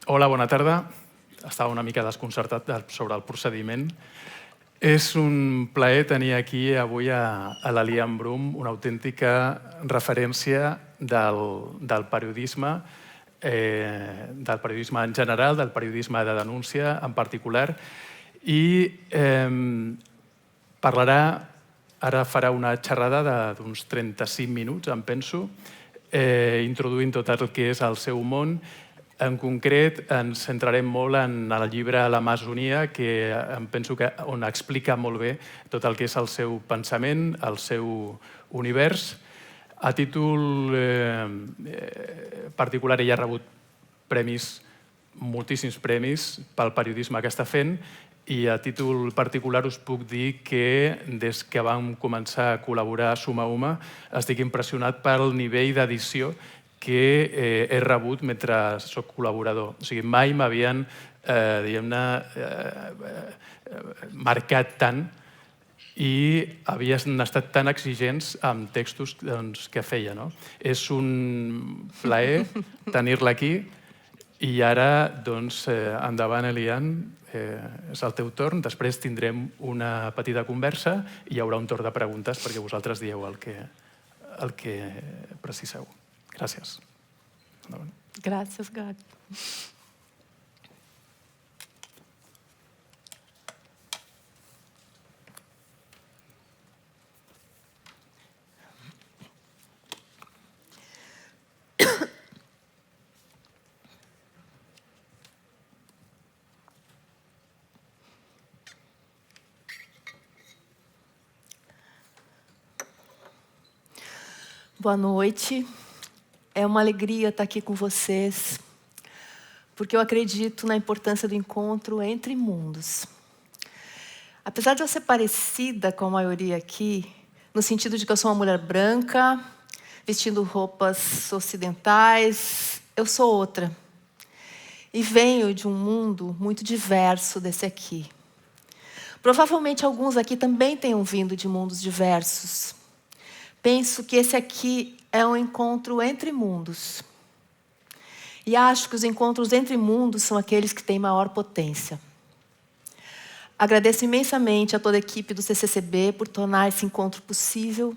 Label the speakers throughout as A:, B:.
A: Hola, bona tarda. Estava una mica desconcertat sobre el procediment. És un plaer tenir aquí avui a la Liam Brum, una autèntica referència del periodisme en general, del periodisme de denúncia en particular, i parlarà, ara farà una xerrada d'uns 35 minuts, em penso, introduint tot el que és el seu món. En concret, ens centrarem molt en el llibre L'Amazonia, que em penso que on explica molt bé tot el que és el seu pensament, el seu univers. A títol particular, ella ha rebut premis, moltíssims premis, pel periodisme que està fent, i a títol particular us puc dir que des que vam començar a col·laborar a Suma Uma estic impressionat pel nivell d'edició que he rebut mentre soc col·laborador. O sigui, mai m'havien, diguem-ne, marcat tant i havien estat tan exigents amb textos que feia. És un plaer tenir-la aquí i ara, endavant, Elian, és el teu torn. Després tindrem una petita conversa i hi haurà un torn de preguntes perquè vosaltres dieu el que preciseu. Gràcies.
B: Gràcies, Gabi. Boa noite. É uma alegria estar aqui com vocês, porque eu acredito na importância do encontro entre mundos. Apesar de eu ser parecida com a maioria aqui, no sentido de que eu sou uma mulher branca, vestindo roupas ocidentais, eu sou outra. E venho de um mundo muito diverso desse aqui. Provavelmente alguns aqui também tenham vindo de mundos diversos. Penso que esse aqui é um encontro entre mundos. E acho que os encontros entre mundos são aqueles que têm maior potência. Agradeço imensamente a toda a equipe do CCCB por tornar esse encontro possível.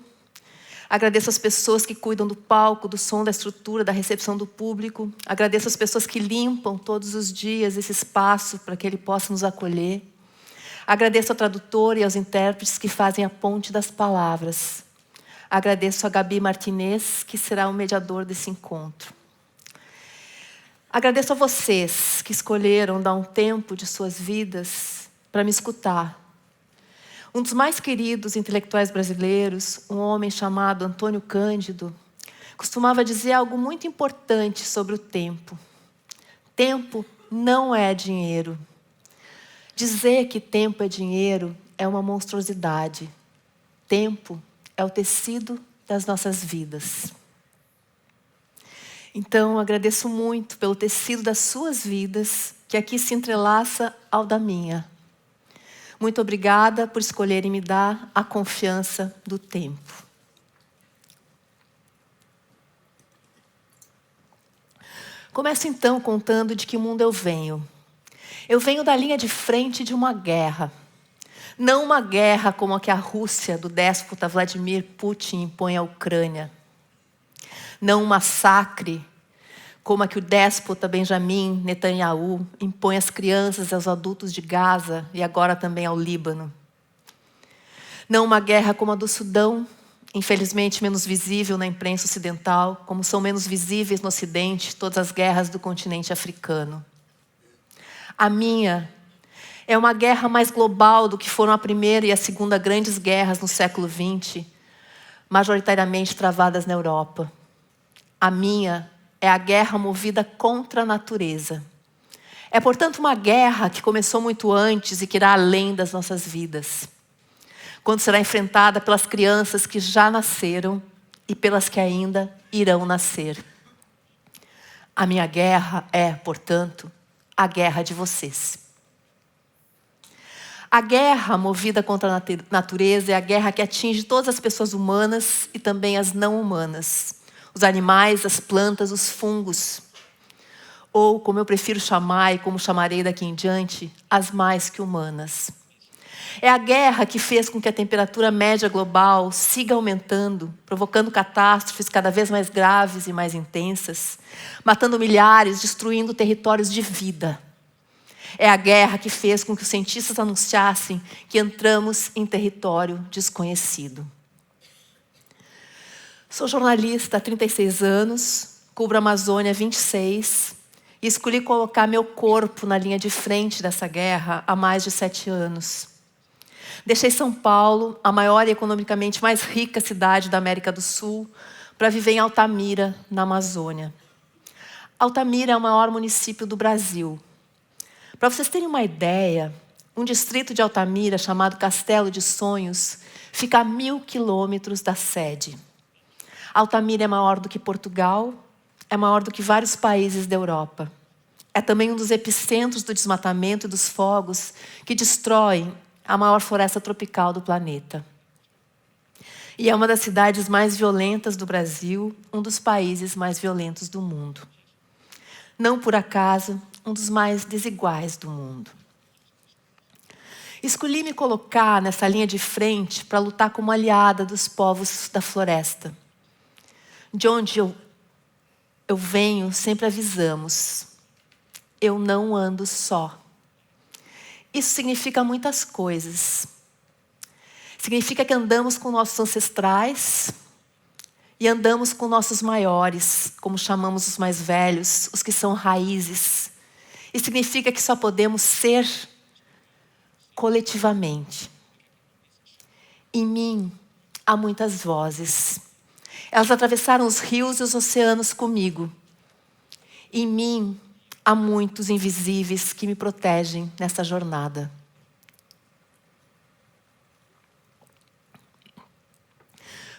B: Agradeço as pessoas que cuidam do palco, do som, da estrutura, da recepção do público. Agradeço as pessoas que limpam todos os dias esse espaço para que ele possa nos acolher. Agradeço ao tradutor e aos intérpretes que fazem a ponte das palavras. Agradeço a Gabi Martinez, que será o mediador desse encontro. Agradeço a vocês que escolheram dar um tempo de suas vidas para me escutar. Um dos mais queridos intelectuais brasileiros, um homem chamado Antônio Cândido, costumava dizer algo muito importante sobre o tempo. Tempo não é dinheiro. Dizer que tempo é dinheiro é uma monstruosidade. Tempo é o tecido das nossas vidas. Então, agradeço muito pelo tecido das suas vidas, que aqui se entrelaça ao da minha. Muito obrigada por escolherem me dar a confiança do tempo. Começo então contando de que mundo eu venho. Eu venho da linha de frente de uma guerra. Não uma guerra como a que a Rússia do déspota Vladimir Putin impõe à Ucrânia. Não um massacre como a que o déspota Benjamin Netanyahu impõe às crianças e aos adultos de Gaza e agora também ao Líbano. Não uma guerra como a do Sudão, infelizmente menos visível na imprensa ocidental, como são menos visíveis no Ocidente todas as guerras do continente africano. A minha é uma guerra mais global do que foram a Primeira e a Segunda grandes guerras no século XX, majoritariamente travadas na Europa. A minha é a guerra movida contra a natureza. É, portanto, uma guerra que começou muito antes e que irá além das nossas vidas. Quando será enfrentada pelas crianças que já nasceram e pelas que ainda irão nascer. A minha guerra é, portanto, a guerra de vocês. A guerra movida contra a natureza é a guerra que atinge todas as pessoas humanas e também as não humanas. Os animais, as plantas, os fungos. ou, como eu prefiro chamar e como chamarei daqui em diante, as mais que humanas. É a guerra que fez com que a temperatura média global siga aumentando, provocando catástrofes cada vez mais graves e mais intensas, matando milhares, destruindo territórios de vida. É a guerra que fez com que os cientistas anunciassem que entramos em território desconhecido. Sou jornalista há 36 anos, cubro a Amazônia há 26 e escolhi colocar meu corpo na linha de frente dessa guerra há mais de 7 anos. Deixei São Paulo, a maior e economicamente mais rica cidade da América do Sul, para viver em Altamira, na Amazônia. Altamira é o maior município do Brasil. Para vocês terem uma ideia, um distrito de Altamira, chamado Castelo de Sonhos, fica a 1.000 quilômetros da sede. Altamira é maior do que Portugal, é maior do que vários países da Europa. É também um dos epicentros do desmatamento e dos fogos que destroem a maior floresta tropical do planeta. E é uma das cidades mais violentas do Brasil, um dos países mais violentos do mundo. Não por acaso, um dos mais desiguais do mundo. Escolhi me colocar nessa linha de frente para lutar como aliada dos povos da floresta. De onde eu venho, sempre avisamos: eu não ando só. Isso significa muitas coisas. Significa que andamos com nossos ancestrais e andamos com nossos maiores, como chamamos os mais velhos, os que são raízes. E significa que só podemos ser coletivamente. Em mim há muitas vozes. Elas atravessaram os rios e os oceanos comigo. Em mim há muitos invisíveis que me protegem nessa jornada.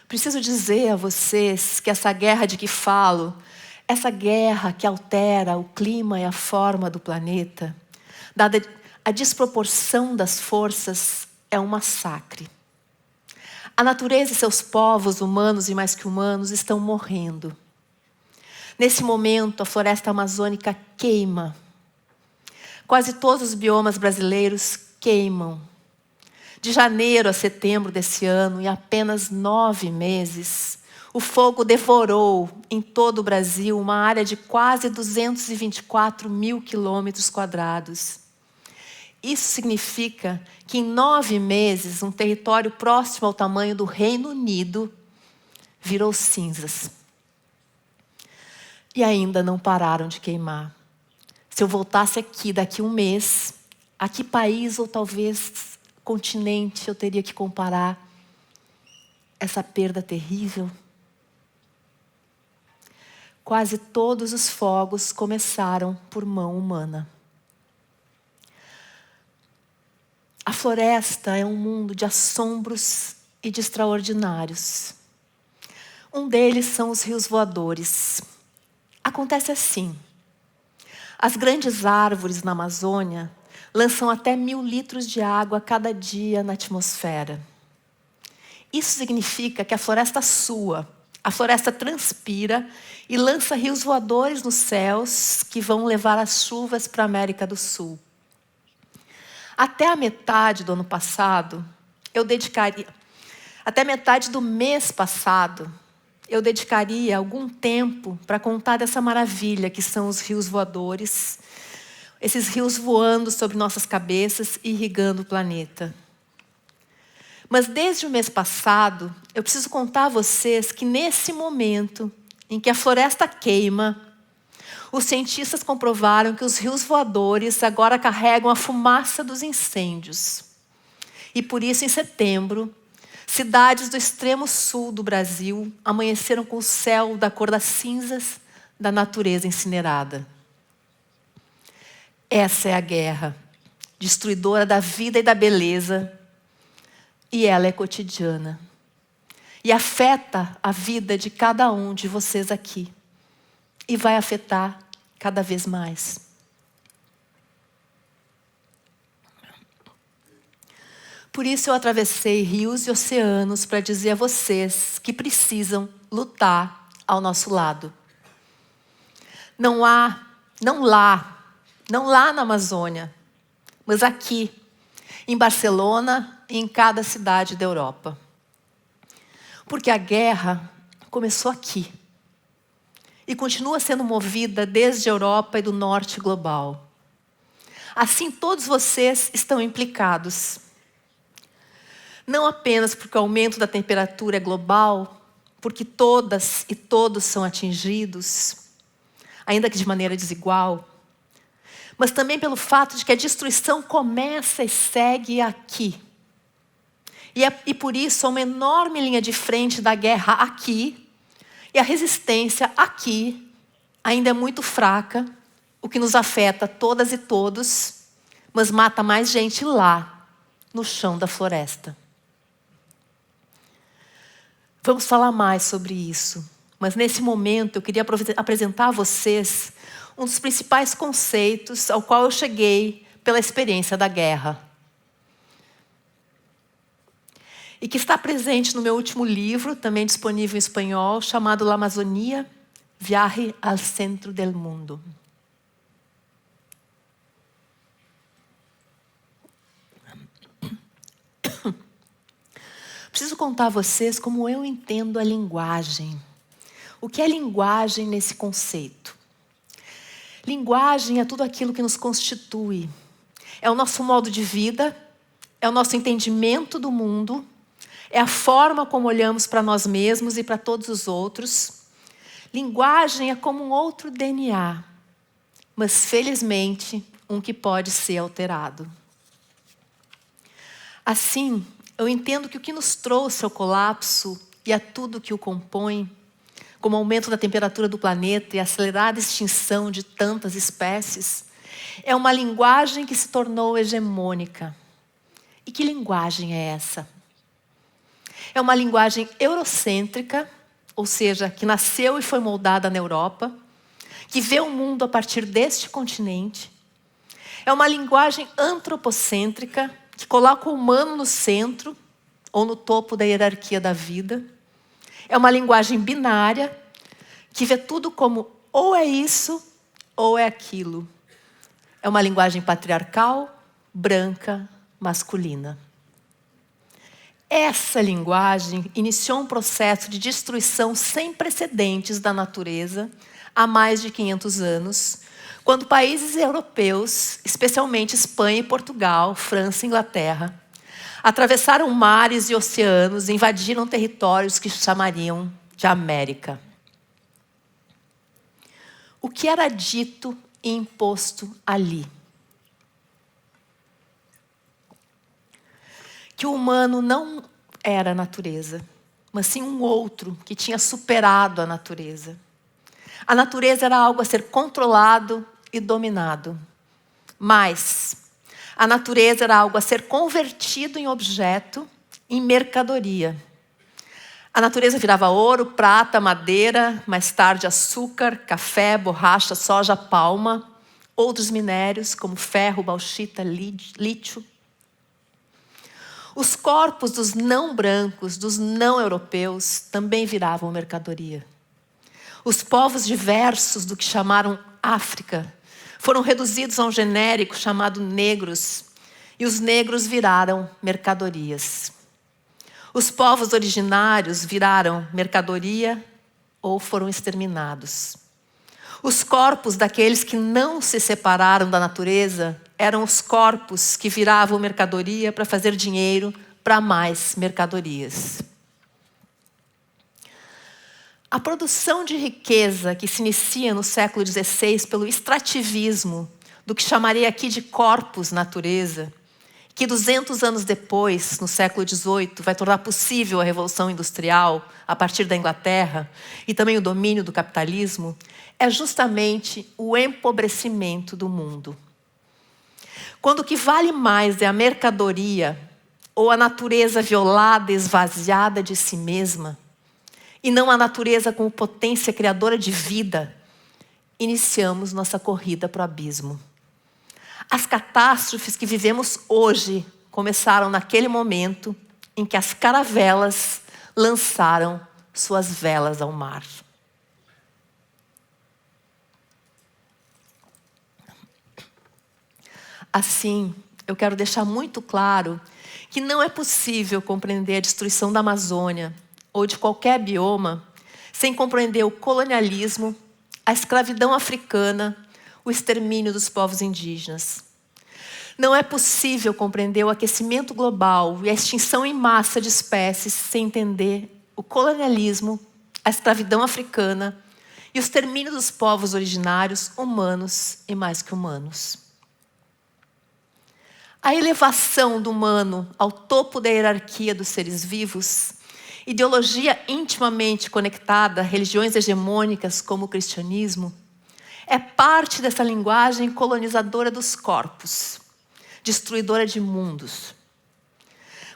B: Preciso dizer a vocês que essa guerra de que falo, essa guerra que altera o clima e a forma do planeta, dada a desproporção das forças, é um massacre. A natureza e seus povos, humanos e mais que humanos, estão morrendo. Nesse momento, a floresta amazônica queima. Quase todos os biomas brasileiros queimam. De janeiro a setembro desse ano, em apenas 9 meses, o fogo devorou em todo o Brasil uma área de quase 224.000 quilômetros quadrados. Isso significa que em 9 meses, um território próximo ao tamanho do Reino Unido virou cinzas. E ainda não pararam de queimar. Se eu voltasse aqui daqui a um mês, a que país ou talvez continente eu teria que comparar essa perda terrível? Quase todos os fogos começaram por mão humana. A floresta é um mundo de assombros e de extraordinários. Um deles são os rios voadores. Acontece assim: as grandes árvores na Amazônia lançam até 1.000 litros de água cada dia na atmosfera. Isso significa que a floresta sua, a floresta transpira e lança rios voadores nos céus que vão levar as chuvas para a América do Sul. Até a metade do ano passado, até metade do mês passado, eu dedicaria algum tempo para contar dessa maravilha que são os rios voadores, esses rios voando sobre nossas cabeças e irrigando o planeta. Mas desde o mês passado, eu preciso contar a vocês que nesse momento em que a floresta queima, os cientistas comprovaram que os rios voadores agora carregam a fumaça dos incêndios. E por isso, em setembro, cidades do extremo sul do Brasil amanheceram com o céu da cor das cinzas da natureza incinerada. Essa é a guerra, destruidora da vida e da beleza, e ela é cotidiana. E afeta a vida de cada um de vocês aqui. E vai afetar cada vez mais. Por isso eu atravessei rios e oceanos para dizer a vocês que precisam lutar ao nosso lado. Não há Não lá na Amazônia, mas aqui, em Barcelona e em cada cidade da Europa. Porque a guerra começou aqui e continua sendo movida desde a Europa e do norte global. Assim, todos vocês estão implicados. Não apenas porque o aumento da temperatura é global, porque todas e todos são atingidos, ainda que de maneira desigual, mas também pelo fato de que a destruição começa e segue aqui. E por isso há uma enorme linha de frente da guerra aqui, e a resistência aqui ainda é muito fraca, o que nos afeta todas e todos, mas mata mais gente lá, no chão da floresta. Vamos falar mais sobre isso, mas nesse momento eu queria apresentar a vocês um dos principais conceitos ao qual eu cheguei pela experiência da guerra. E que está presente no meu último livro, também disponível em espanhol, chamado La Amazonía, Viaje al Centro del Mundo. Preciso contar a vocês como eu entendo a linguagem. O que é linguagem nesse conceito? Linguagem é tudo aquilo que nos constitui. É o nosso modo de vida, é o nosso entendimento do mundo, é a forma como olhamos para nós mesmos e para todos os outros. Linguagem é como um outro DNA, mas felizmente um que pode ser alterado. Assim, eu entendo que o que nos trouxe ao colapso e a tudo que o compõe, como o aumento da temperatura do planeta e a acelerada extinção de tantas espécies, é uma linguagem que se tornou hegemônica. E que linguagem é essa? É uma linguagem eurocêntrica, ou seja, que nasceu e foi moldada na Europa, que vê o mundo a partir deste continente. É uma linguagem antropocêntrica, que coloca o humano no centro, ou no topo da hierarquia da vida. É uma linguagem binária, que vê tudo como ou é isso, ou é aquilo. É uma linguagem patriarcal, branca, masculina. Essa linguagem iniciou um processo de destruição sem precedentes da natureza há mais de 500 anos, quando países europeus, especialmente Espanha e Portugal, França e Inglaterra, atravessaram mares e oceanos e invadiram territórios que chamariam de América. O que era dito e imposto ali? Que o humano não era a natureza, mas sim um outro que tinha superado a natureza. A natureza era algo a ser controlado e dominado. Mas a natureza era algo a ser convertido em objeto, em mercadoria. A natureza virava ouro, prata, madeira, mais tarde açúcar, café, borracha, soja, palma, outros minérios como ferro, bauxita, lítio. Os corpos dos não brancos, dos não europeus, também viravam mercadoria. Os povos diversos do que chamaram África foram reduzidos a um genérico chamado negros, e os negros viraram mercadorias. Os povos originários viraram mercadoria ou foram exterminados. Os corpos daqueles que não se separaram da natureza eram os corpos que viravam mercadoria para fazer dinheiro para mais mercadorias. A produção de riqueza que se inicia no século XVI pelo extrativismo do que chamaria aqui de corpus natureza, que 200 anos depois, no século XVIII, vai tornar possível a Revolução Industrial a partir da Inglaterra e também o domínio do capitalismo, é justamente o empobrecimento do mundo. Quando o que vale mais é a mercadoria ou a natureza violada e esvaziada de si mesma, e não a natureza como potência criadora de vida, iniciamos nossa corrida para o abismo. As catástrofes que vivemos hoje começaram naquele momento em que as caravelas lançaram suas velas ao mar. Assim, eu quero deixar muito claro que não é possível compreender a destruição da Amazônia ou de qualquer bioma sem compreender o colonialismo, a escravidão africana, o extermínio dos povos indígenas. Não é possível compreender o aquecimento global e a extinção em massa de espécies sem entender o colonialismo, a escravidão africana e o extermínio dos povos originários, humanos e mais que humanos. A elevação do humano ao topo da hierarquia dos seres vivos, ideologia intimamente conectada a religiões hegemônicas como o cristianismo, é parte dessa linguagem colonizadora dos corpos, destruidora de mundos.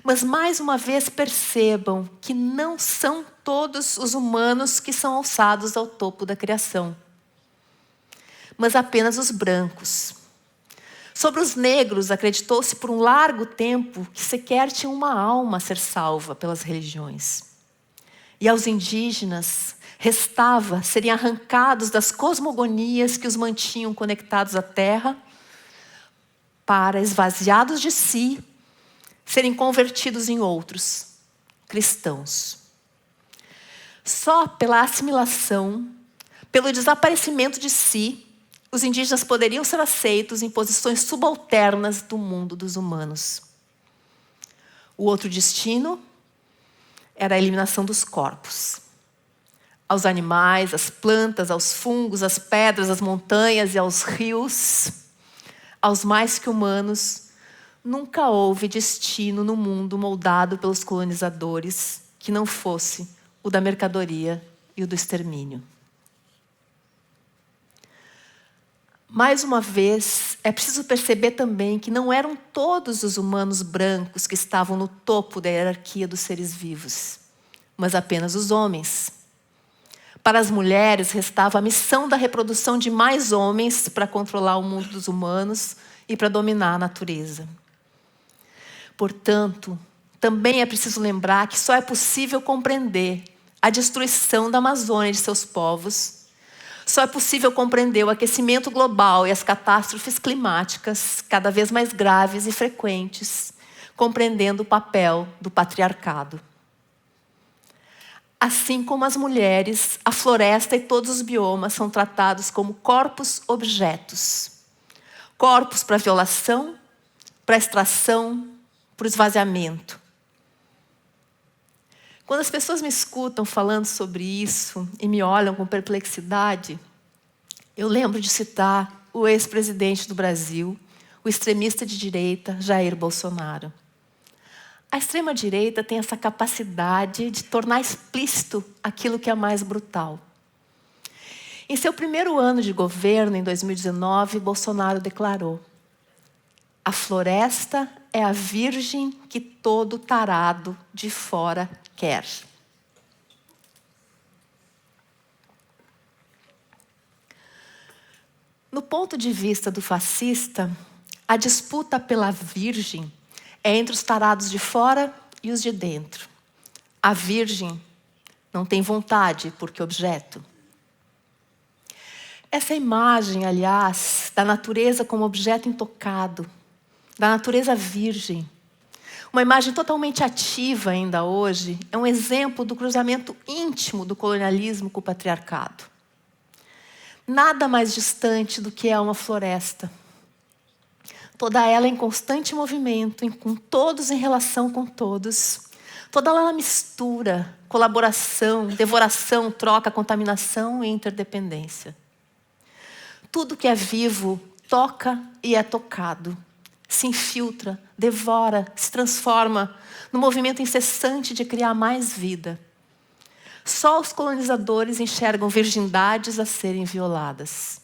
B: Mas, mais uma vez, percebam que não são todos os humanos que são alçados ao topo da criação, mas apenas os brancos. Sobre os negros, acreditou-se por um largo tempo que sequer tinha uma alma a ser salva pelas religiões. E aos indígenas, restava serem arrancados das cosmogonias que os mantinham conectados à terra, para, esvaziados de si, serem convertidos em outros, cristãos. Só pela assimilação, pelo desaparecimento de si, os indígenas poderiam ser aceitos em posições subalternas do mundo dos humanos. O outro destino era a eliminação dos corpos. Aos animais, às plantas, aos fungos, às pedras, às montanhas e aos rios, aos mais que humanos, nunca houve destino no mundo moldado pelos colonizadores que não fosse o da mercadoria e o do extermínio. Mais uma vez, é preciso perceber também que não eram todos os humanos brancos que estavam no topo da hierarquia dos seres vivos, mas apenas os homens. Para as mulheres, restava a missão da reprodução de mais homens para controlar o mundo dos humanos e para dominar a natureza. Portanto, também é preciso lembrar que só é possível compreender a destruição da Amazônia e de seus povos. Só é possível compreender o aquecimento global e as catástrofes climáticas cada vez mais graves e frequentes, compreendendo o papel do patriarcado. Assim como as mulheres, a floresta e todos os biomas são tratados como corpos-objetos. Corpos para violação, para extração, para esvaziamento. Quando as pessoas me escutam falando sobre isso e me olham com perplexidade, eu lembro de citar o ex-presidente do Brasil, o extremista de direita, Jair Bolsonaro. A extrema-direita tem essa capacidade de tornar explícito aquilo que é mais brutal. Em seu primeiro ano de governo, em 2019, Bolsonaro declarou: "A floresta é a virgem que todo tarado de fora quer." No ponto de vista do fascista, a disputa pela virgem é entre os tarados de fora e os de dentro. A virgem não tem vontade porque objeto. Essa imagem, aliás, da natureza como objeto intocado, da natureza virgem, uma imagem totalmente ativa ainda hoje, é um exemplo do cruzamento íntimo do colonialismo com o patriarcado. Nada mais distante do que é uma floresta. Toda ela em constante movimento, com todos em relação com todos. Toda ela mistura, colaboração, devoração, troca, contaminação e interdependência. Tudo que é vivo toca e é tocado. Se infiltra, devora, se transforma no movimento incessante de criar mais vida. Só os colonizadores enxergam virgindades a serem violadas.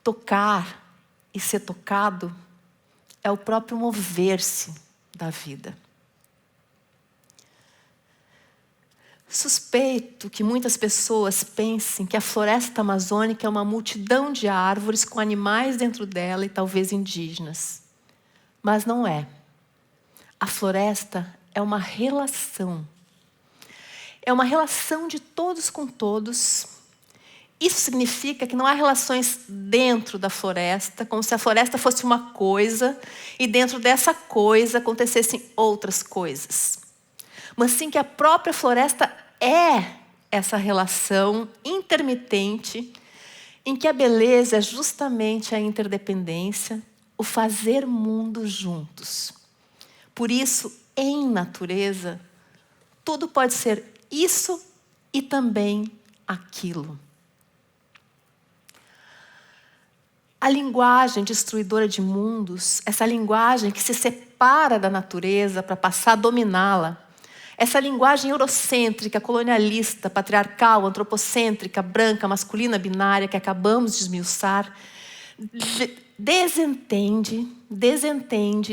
B: Tocar e ser tocado é o próprio mover-se da vida. Suspeito que muitas pessoas pensem que a floresta amazônica é uma multidão de árvores com animais dentro dela e talvez indígenas. Mas não é. A floresta é uma relação. É uma relação de todos com todos Isso significa que não há relações dentro da floresta, como se a floresta fosse uma coisa e dentro dessa coisa acontecessem outras coisas. Mas sim que a própria floresta é essa relação intermitente em que a beleza é justamente a interdependência, o fazer mundo juntos. Por isso, em natureza, tudo pode ser isso e também aquilo. A linguagem destruidora de mundos, essa linguagem que se separa da natureza para passar a dominá-la, essa linguagem eurocêntrica, colonialista, patriarcal, antropocêntrica, branca, masculina, binária, que acabamos de esmiuçar, desentende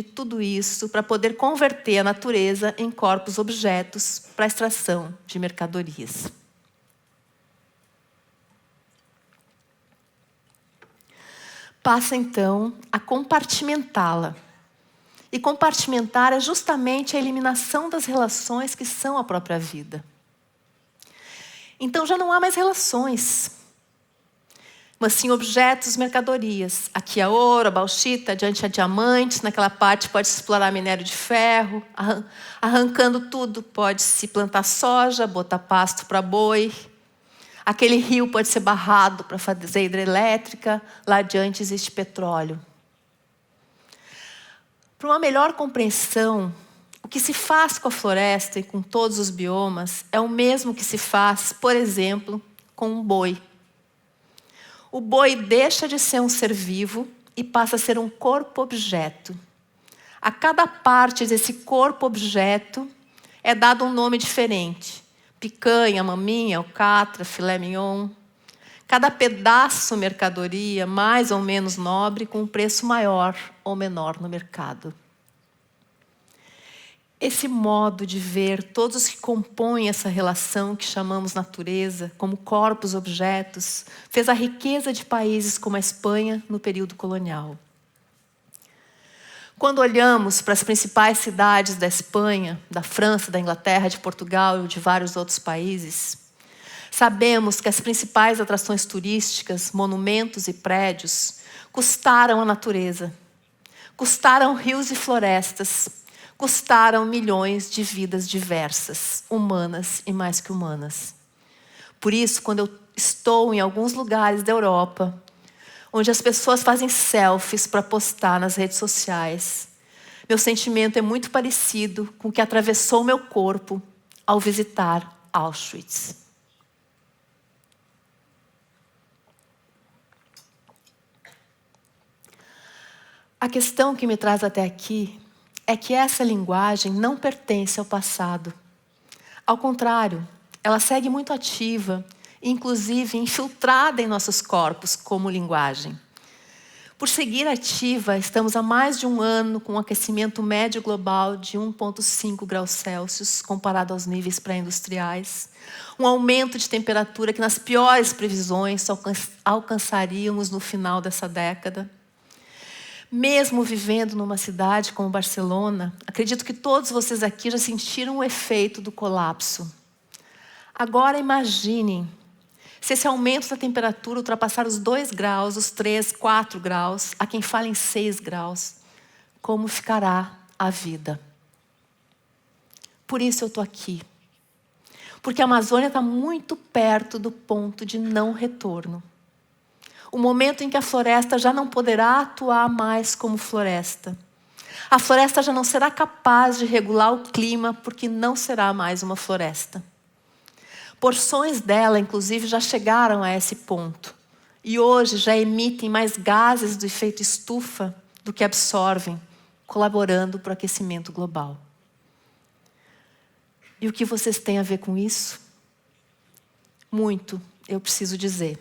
B: tudo isso para poder converter a natureza em corpos objetos para a extração de mercadorias. Passa, então, a compartimentá-la. E compartimentar é justamente a eliminação das relações que são a própria vida. Então já não há mais relações, mas sim objetos, mercadorias. Aqui é ouro, a bauxita, adiante há diamantes, naquela parte pode-se explorar minério de ferro, arrancando tudo, pode-se plantar soja, botar pasto para boi. Aquele rio pode ser barrado para fazer hidrelétrica, lá adiante existe petróleo. Para uma melhor compreensão, o que se faz com a floresta e com todos os biomas é o mesmo que se faz, por exemplo, com um boi. O boi deixa de ser um ser vivo e passa a ser um corpo-objeto. A cada parte desse corpo-objeto é dado um nome diferente. Picanha, maminha, alcatra, filé mignon. Cada pedaço mercadoria, mais ou menos nobre, com um preço maior ou menor no mercado. Esse modo de ver todos os que compõem essa relação que chamamos natureza, como corpos, objetos, fez a riqueza de países como a Espanha no período colonial. Quando olhamos para as principais cidades da Espanha, da França, da Inglaterra, de Portugal e de vários outros países, sabemos que as principais atrações turísticas, monumentos e prédios custaram a natureza, custaram rios e florestas, custaram milhões de vidas diversas, humanas e mais que humanas. Por isso, quando eu estou em alguns lugares da Europa, onde as pessoas fazem selfies para postar nas redes sociais, meu sentimento é muito parecido com o que atravessou meu corpo ao visitar Auschwitz. A questão que me traz até aqui é que essa linguagem não pertence ao passado. Ao contrário, ela segue muito ativa, inclusive infiltrada em nossos corpos como linguagem. Por seguir ativa, estamos há mais de um ano com um aquecimento médio global de 1,5 graus Celsius, comparado aos níveis pré-industriais. Um aumento de temperatura que, nas piores previsões, só alcançaríamos no final dessa década. Mesmo vivendo numa cidade como Barcelona, acredito que todos vocês aqui já sentiram o efeito do colapso. Agora imaginem se esse aumento da temperatura ultrapassar os 2 graus, os 3, 4 graus, há quem fale em 6 graus, como ficará a vida? Por isso eu estou aqui. Porque a Amazônia está muito perto do ponto de não retorno. O momento em que a floresta já não poderá atuar mais como floresta. A floresta já não será capaz de regular o clima porque não será mais uma floresta. Porções dela, inclusive, já chegaram a esse ponto. E hoje já emitem mais gases do efeito estufa do que absorvem, colaborando para o aquecimento global. E o que vocês têm a ver com isso? Muito, eu preciso dizer.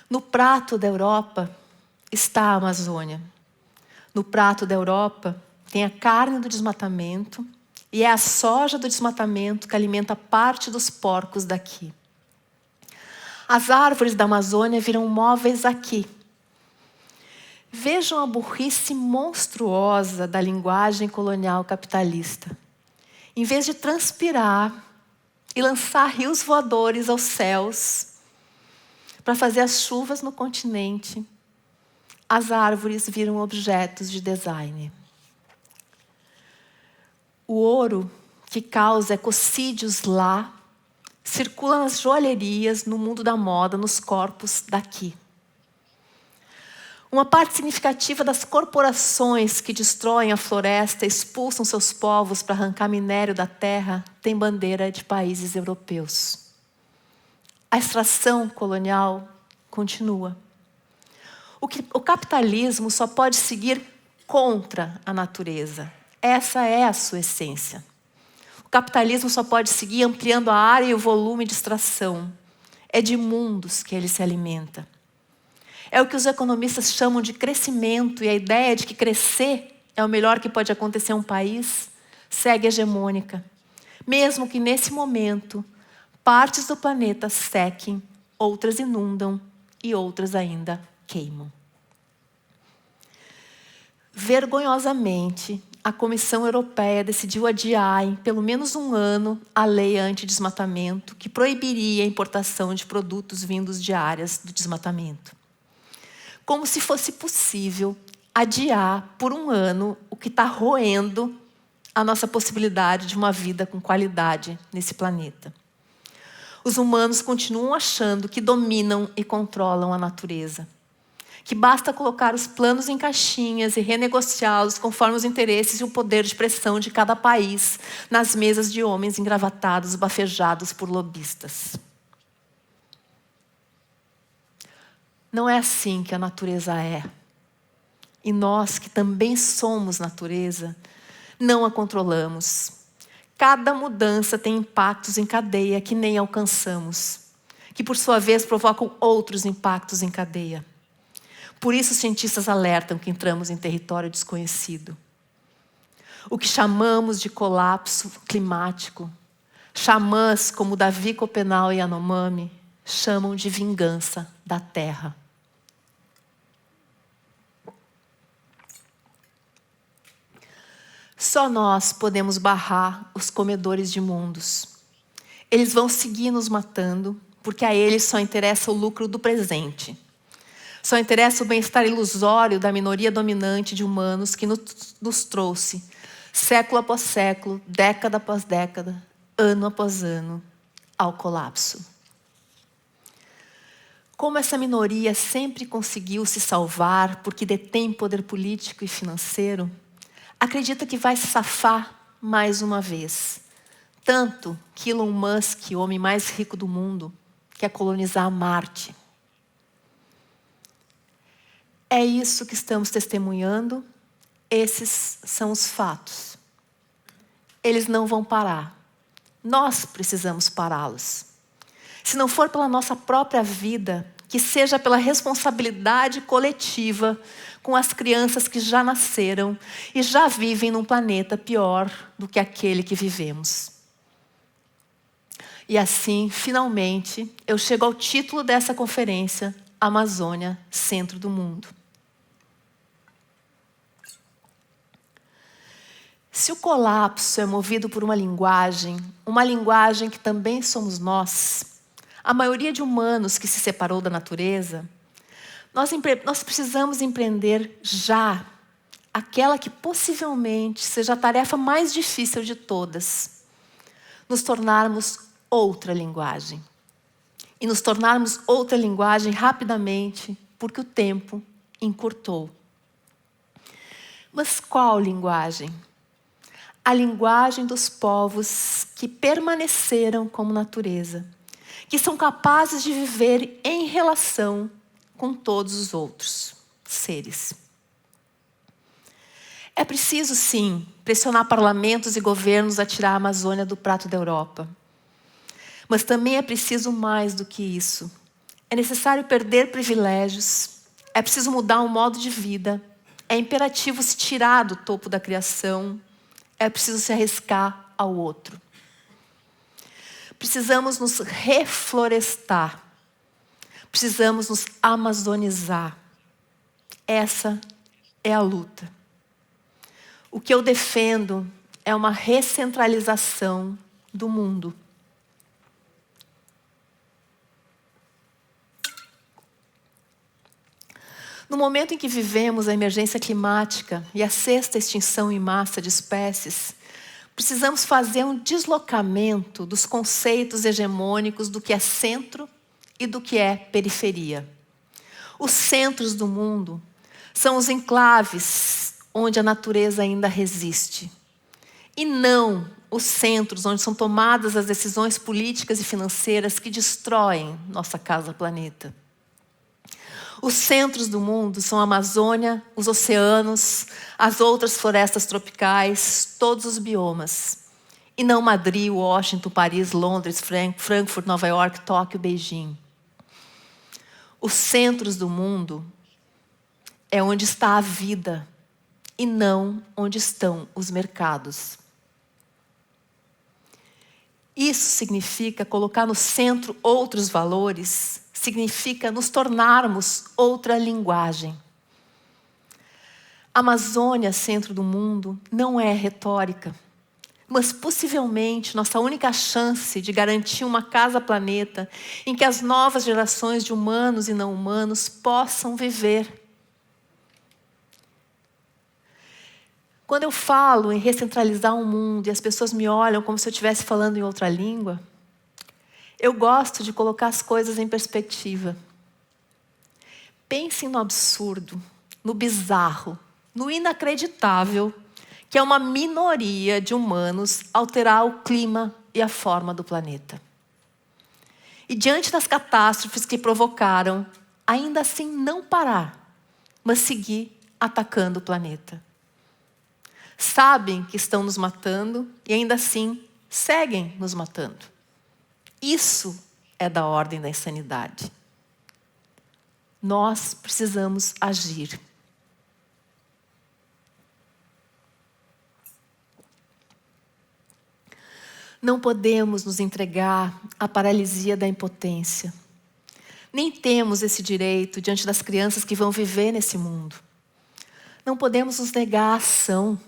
B: No prato da Europa está a Amazônia. No prato da Europa tem a carne do desmatamento e é a soja do desmatamento que alimenta parte dos porcos daqui. As árvores da Amazônia viram móveis aqui. Vejam a burrice monstruosa da linguagem colonial capitalista. Em vez de transpirar e lançar rios voadores aos céus para fazer as chuvas no continente, as árvores viram objetos de design. O ouro que causa ecocídios lá circula nas joalherias, no mundo da moda, nos corpos daqui. Uma parte significativa das corporações que destroem a floresta, expulsam seus povos para arrancar minério da terra, tem bandeira de países europeus. A extração colonial continua. O capitalismo só pode seguir contra a natureza. Essa é a sua essência. O capitalismo só pode seguir ampliando a área e o volume de extração. É de mundos que ele se alimenta. É o que os economistas chamam de crescimento, e a ideia de que crescer é o melhor que pode acontecer a um país segue hegemônica. Mesmo que nesse momento, partes do planeta sequem, outras inundam e outras ainda queimam. Vergonhosamente, a Comissão Europeia decidiu adiar em pelo menos um ano a lei anti-desmatamento, que proibiria a importação de produtos vindos de áreas do desmatamento. Como se fosse possível adiar por um ano o que está roendo a nossa possibilidade de uma vida com qualidade nesse planeta. Os humanos continuam achando que dominam e controlam a natureza, que basta colocar os planos em caixinhas e renegociá-los conforme os interesses e o poder de pressão de cada país nas mesas de homens engravatados, bafejados por lobistas. Não é assim que a natureza é. E nós, que também somos natureza, não a controlamos. Cada mudança tem impactos em cadeia que nem alcançamos, que por sua vez provocam outros impactos em cadeia. Por isso os cientistas alertam que entramos em território desconhecido. O que chamamos de colapso climático, xamãs como Davi Copenau e Yanomami chamam de vingança da Terra. Só nós podemos barrar os comedores de mundos. Eles vão seguir nos matando, porque a eles só interessa o lucro do presente. Só interessa o bem-estar ilusório da minoria dominante de humanos que nos trouxe, século após século, década após década, ano após ano, ao colapso. Como essa minoria sempre conseguiu se salvar porque detém poder político e financeiro, acredita que vai se safar mais uma vez. Tanto que Elon Musk, o homem mais rico do mundo, quer colonizar Marte. É isso que estamos testemunhando. Esses são os fatos. Eles não vão parar. Nós precisamos pará-los. Se não for pela nossa própria vida, que seja pela responsabilidade coletiva com as crianças que já nasceram e já vivem num planeta pior do que aquele que vivemos. E assim, finalmente, eu chego ao título dessa conferência, Amazônia, Centro do Mundo. Se o colapso é movido por uma linguagem que também somos nós, a maioria de humanos que se separou da natureza, nós precisamos empreender já aquela que possivelmente seja a tarefa mais difícil de todas, nos tornarmos outra linguagem. E nos tornarmos outra linguagem rapidamente, porque o tempo encurtou. Mas qual linguagem? A linguagem dos povos que permaneceram como natureza, que são capazes de viver em relação com todos os outros seres. É preciso, sim, pressionar parlamentos e governos a tirar a Amazônia do prato da Europa. Mas também é preciso mais do que isso. É necessário perder privilégios, é preciso mudar o modo de vida, é imperativo se tirar do topo da criação, é preciso se arriscar ao outro. Precisamos nos reflorestar. Precisamos nos amazonizar. Essa é a luta. O que eu defendo é uma recentralização do mundo. No momento em que vivemos a emergência climática e a sexta extinção em massa de espécies, precisamos fazer um deslocamento dos conceitos hegemônicos do que é centro e do que é periferia. Os centros do mundo são os enclaves onde a natureza ainda resiste. E não os centros onde são tomadas as decisões políticas e financeiras que destroem nossa casa-planeta. Os centros do mundo são a Amazônia, os oceanos, as outras florestas tropicais, todos os biomas. E não Madrid, Washington, Paris, Londres, Frankfurt, Nova York, Tóquio, Beijing. Os centros do mundo é onde está a vida e não onde estão os mercados. Isso significa colocar no centro outros valores, significa nos tornarmos outra linguagem. Amazônia, centro do mundo, não é retórica, mas possivelmente nossa única chance de garantir uma casa-planeta em que as novas gerações de humanos e não humanos possam viver. Quando eu falo em recentralizar o mundo e as pessoas me olham como se eu estivesse falando em outra língua, eu gosto de colocar as coisas em perspectiva. Pensem no absurdo, no bizarro, no inacreditável, que é uma minoria de humanos alterar o clima e a forma do planeta. E diante das catástrofes que provocaram, ainda assim não parar, mas seguir atacando o planeta. Sabem que estão nos matando e ainda assim seguem nos matando. Isso é da ordem da insanidade. Nós precisamos agir. Não podemos nos entregar à paralisia da impotência. Nem temos esse direito diante das crianças que vão viver nesse mundo. Não podemos nos negar à ação.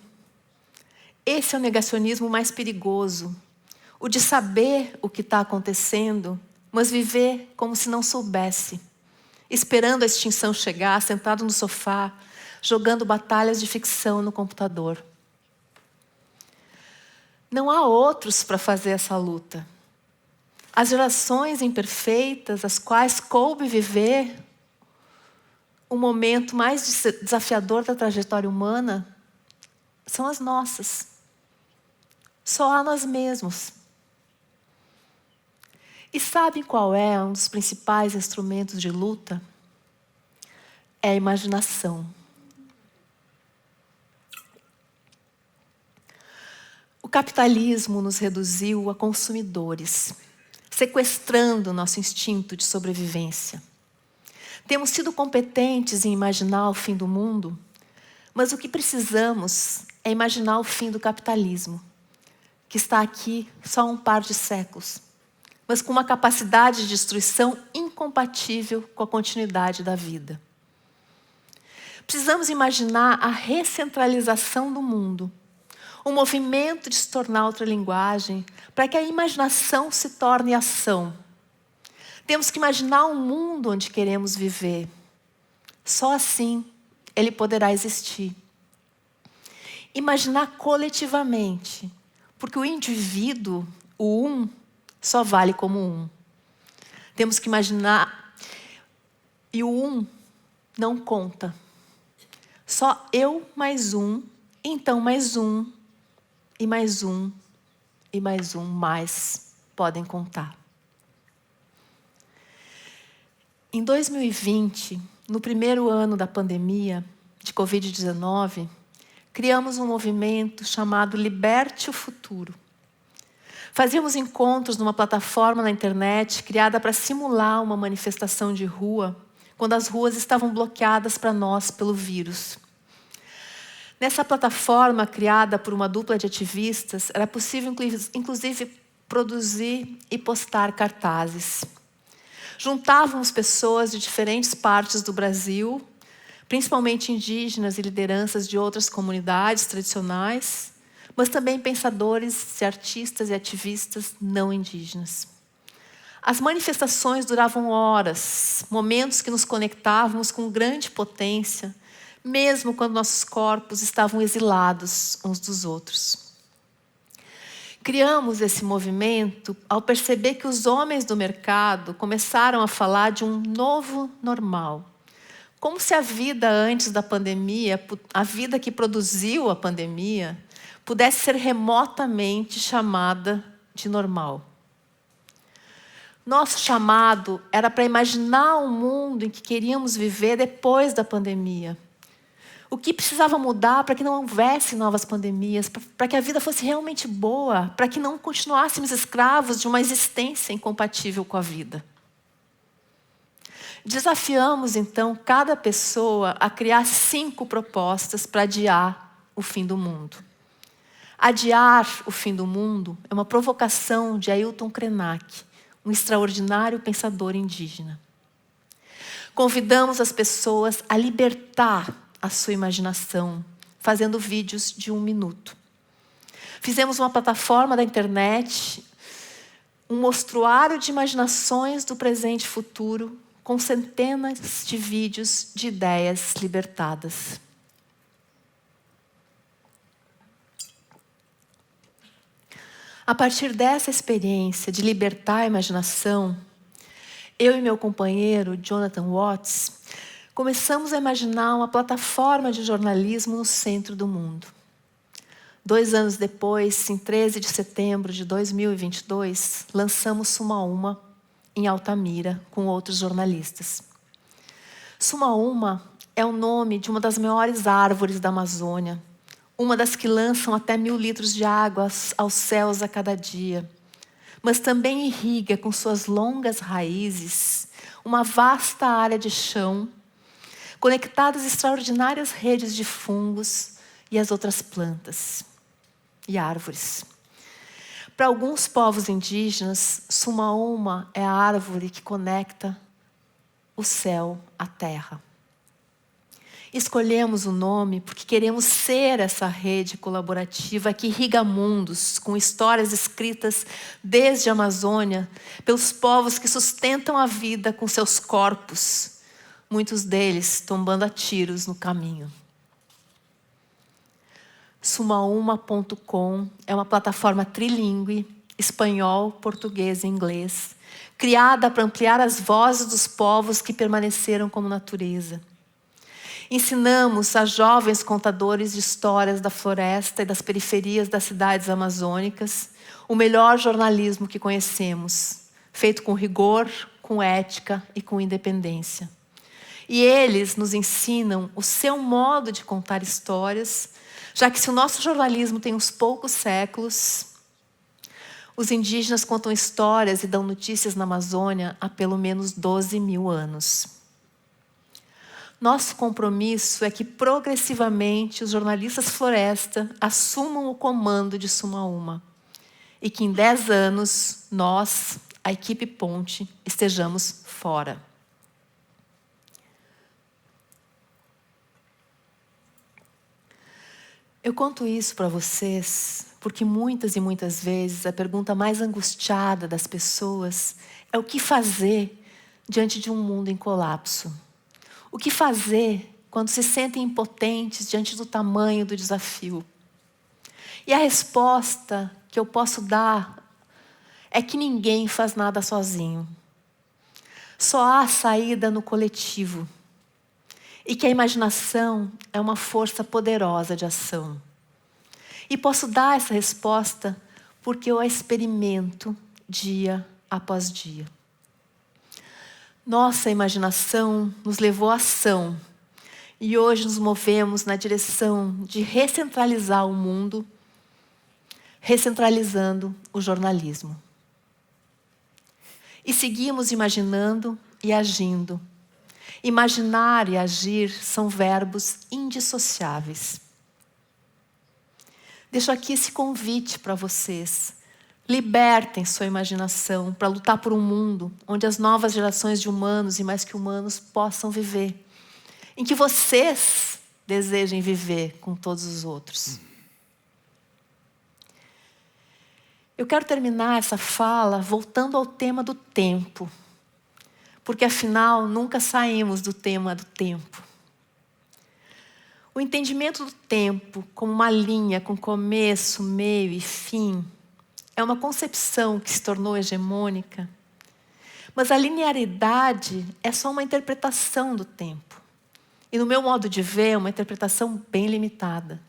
B: Esse é o negacionismo mais perigoso. O de saber o que está acontecendo, mas viver como se não soubesse. Esperando a extinção chegar, sentado no sofá, jogando batalhas de ficção no computador. Não há outros para fazer essa luta. As gerações imperfeitas, as quais coube viver o momento mais desafiador da trajetória humana, são as nossas. Só há nós mesmos. E sabem qual é um dos principais instrumentos de luta? É a imaginação. O capitalismo nos reduziu a consumidores, sequestrando nosso instinto de sobrevivência. Temos sido competentes em imaginar o fim do mundo, mas o que precisamos é imaginar o fim do capitalismo, que está aqui só há um par de séculos, mas com uma capacidade de destruição incompatível com a continuidade da vida. Precisamos imaginar a recentralização do mundo, um movimento de se tornar outra linguagem, para que a imaginação se torne ação. Temos que imaginar um mundo onde queremos viver. Só assim ele poderá existir. Imaginar coletivamente, porque o indivíduo, o um, só vale como um. Temos que imaginar, e o um não conta. Só eu mais um, então mais um, e mais um, e mais um, mais podem contar. Em 2020, no primeiro ano da pandemia de Covid-19, criamos um movimento chamado Liberte o Futuro. Fazíamos encontros numa plataforma na internet criada para simular uma manifestação de rua, quando as ruas estavam bloqueadas para nós pelo vírus. Nessa plataforma criada por uma dupla de ativistas, era possível inclusive produzir e postar cartazes. Juntávamos pessoas de diferentes partes do Brasil, principalmente indígenas e lideranças de outras comunidades tradicionais, mas também pensadores, artistas e ativistas não indígenas. As manifestações duravam horas, momentos que nos conectávamos com grande potência, mesmo quando nossos corpos estavam exilados uns dos outros. Criamos esse movimento ao perceber que os homens do mercado começaram a falar de um novo normal. Como se a vida antes da pandemia, a vida que produziu a pandemia, pudesse ser remotamente chamada de normal. Nosso chamado era para imaginar um mundo em que queríamos viver depois da pandemia. O que precisava mudar para que não houvesse novas pandemias, para que a vida fosse realmente boa, para que não continuássemos escravos de uma existência incompatível com a vida. Desafiamos, então, cada pessoa a criar 5 propostas para adiar o fim do mundo. Adiar o fim do mundo é uma provocação de Ailton Krenak, um extraordinário pensador indígena. Convidamos as pessoas a libertar a sua imaginação, fazendo vídeos de 1 minuto. Fizemos uma plataforma da internet, um mostruário de imaginações do presente e futuro, com centenas de vídeos de ideias libertadas. A partir dessa experiência de libertar a imaginação, eu e meu companheiro, Jonathan Watts, começamos a imaginar uma plataforma de jornalismo no centro do mundo. 2 anos depois, em 13 de setembro de 2022, lançamos Sumaúma em Altamira, com outros jornalistas. Sumaúma é o nome de uma das maiores árvores da Amazônia, uma das que lançam até 1.000 litros de água aos céus a cada dia, mas também irriga com suas longas raízes uma vasta área de chão, conectadas a extraordinárias redes de fungos e as outras plantas e árvores. Para alguns povos indígenas, Sumaúma é a árvore que conecta o céu à terra. Escolhemos o nome porque queremos ser essa rede colaborativa que irriga mundos com histórias escritas desde a Amazônia pelos povos que sustentam a vida com seus corpos, muitos deles tombando a tiros no caminho. Sumaúma.com é uma plataforma trilíngue, espanhol, português e inglês, criada para ampliar as vozes dos povos que permaneceram como natureza. Ensinamos a jovens contadores de histórias da floresta e das periferias das cidades amazônicas o melhor jornalismo que conhecemos, feito com rigor, com ética e com independência. E eles nos ensinam o seu modo de contar histórias, já que se o nosso jornalismo tem uns poucos séculos, os indígenas contam histórias e dão notícias na Amazônia há pelo menos 12.000 anos. Nosso compromisso é que, progressivamente, os jornalistas floresta assumam o comando de Sumaúma e que, em 10 anos, nós, a equipe Ponte, estejamos fora. Eu conto isso para vocês porque muitas e muitas vezes a pergunta mais angustiada das pessoas é o que fazer diante de um mundo em colapso. O que fazer quando se sentem impotentes diante do tamanho do desafio? E a resposta que eu posso dar é que ninguém faz nada sozinho. Só há saída no coletivo. E que a imaginação é uma força poderosa de ação. E posso dar essa resposta porque eu a experimento dia após dia. Nossa imaginação nos levou à ação e hoje nos movemos na direção de recentralizar o mundo, recentralizando o jornalismo. E seguimos imaginando e agindo. Imaginar e agir são verbos indissociáveis. Deixo aqui esse convite para vocês. Libertem sua imaginação para lutar por um mundo onde as novas gerações de humanos e mais que humanos possam viver. Em que vocês desejem viver com todos os outros. Eu quero terminar essa fala voltando ao tema do tempo, porque afinal nunca saímos do tema do tempo. O entendimento do tempo como uma linha com começo, meio e fim é uma concepção que se tornou hegemônica, mas a linearidade é só uma interpretação do tempo. E no meu modo de ver, é uma interpretação bem limitada.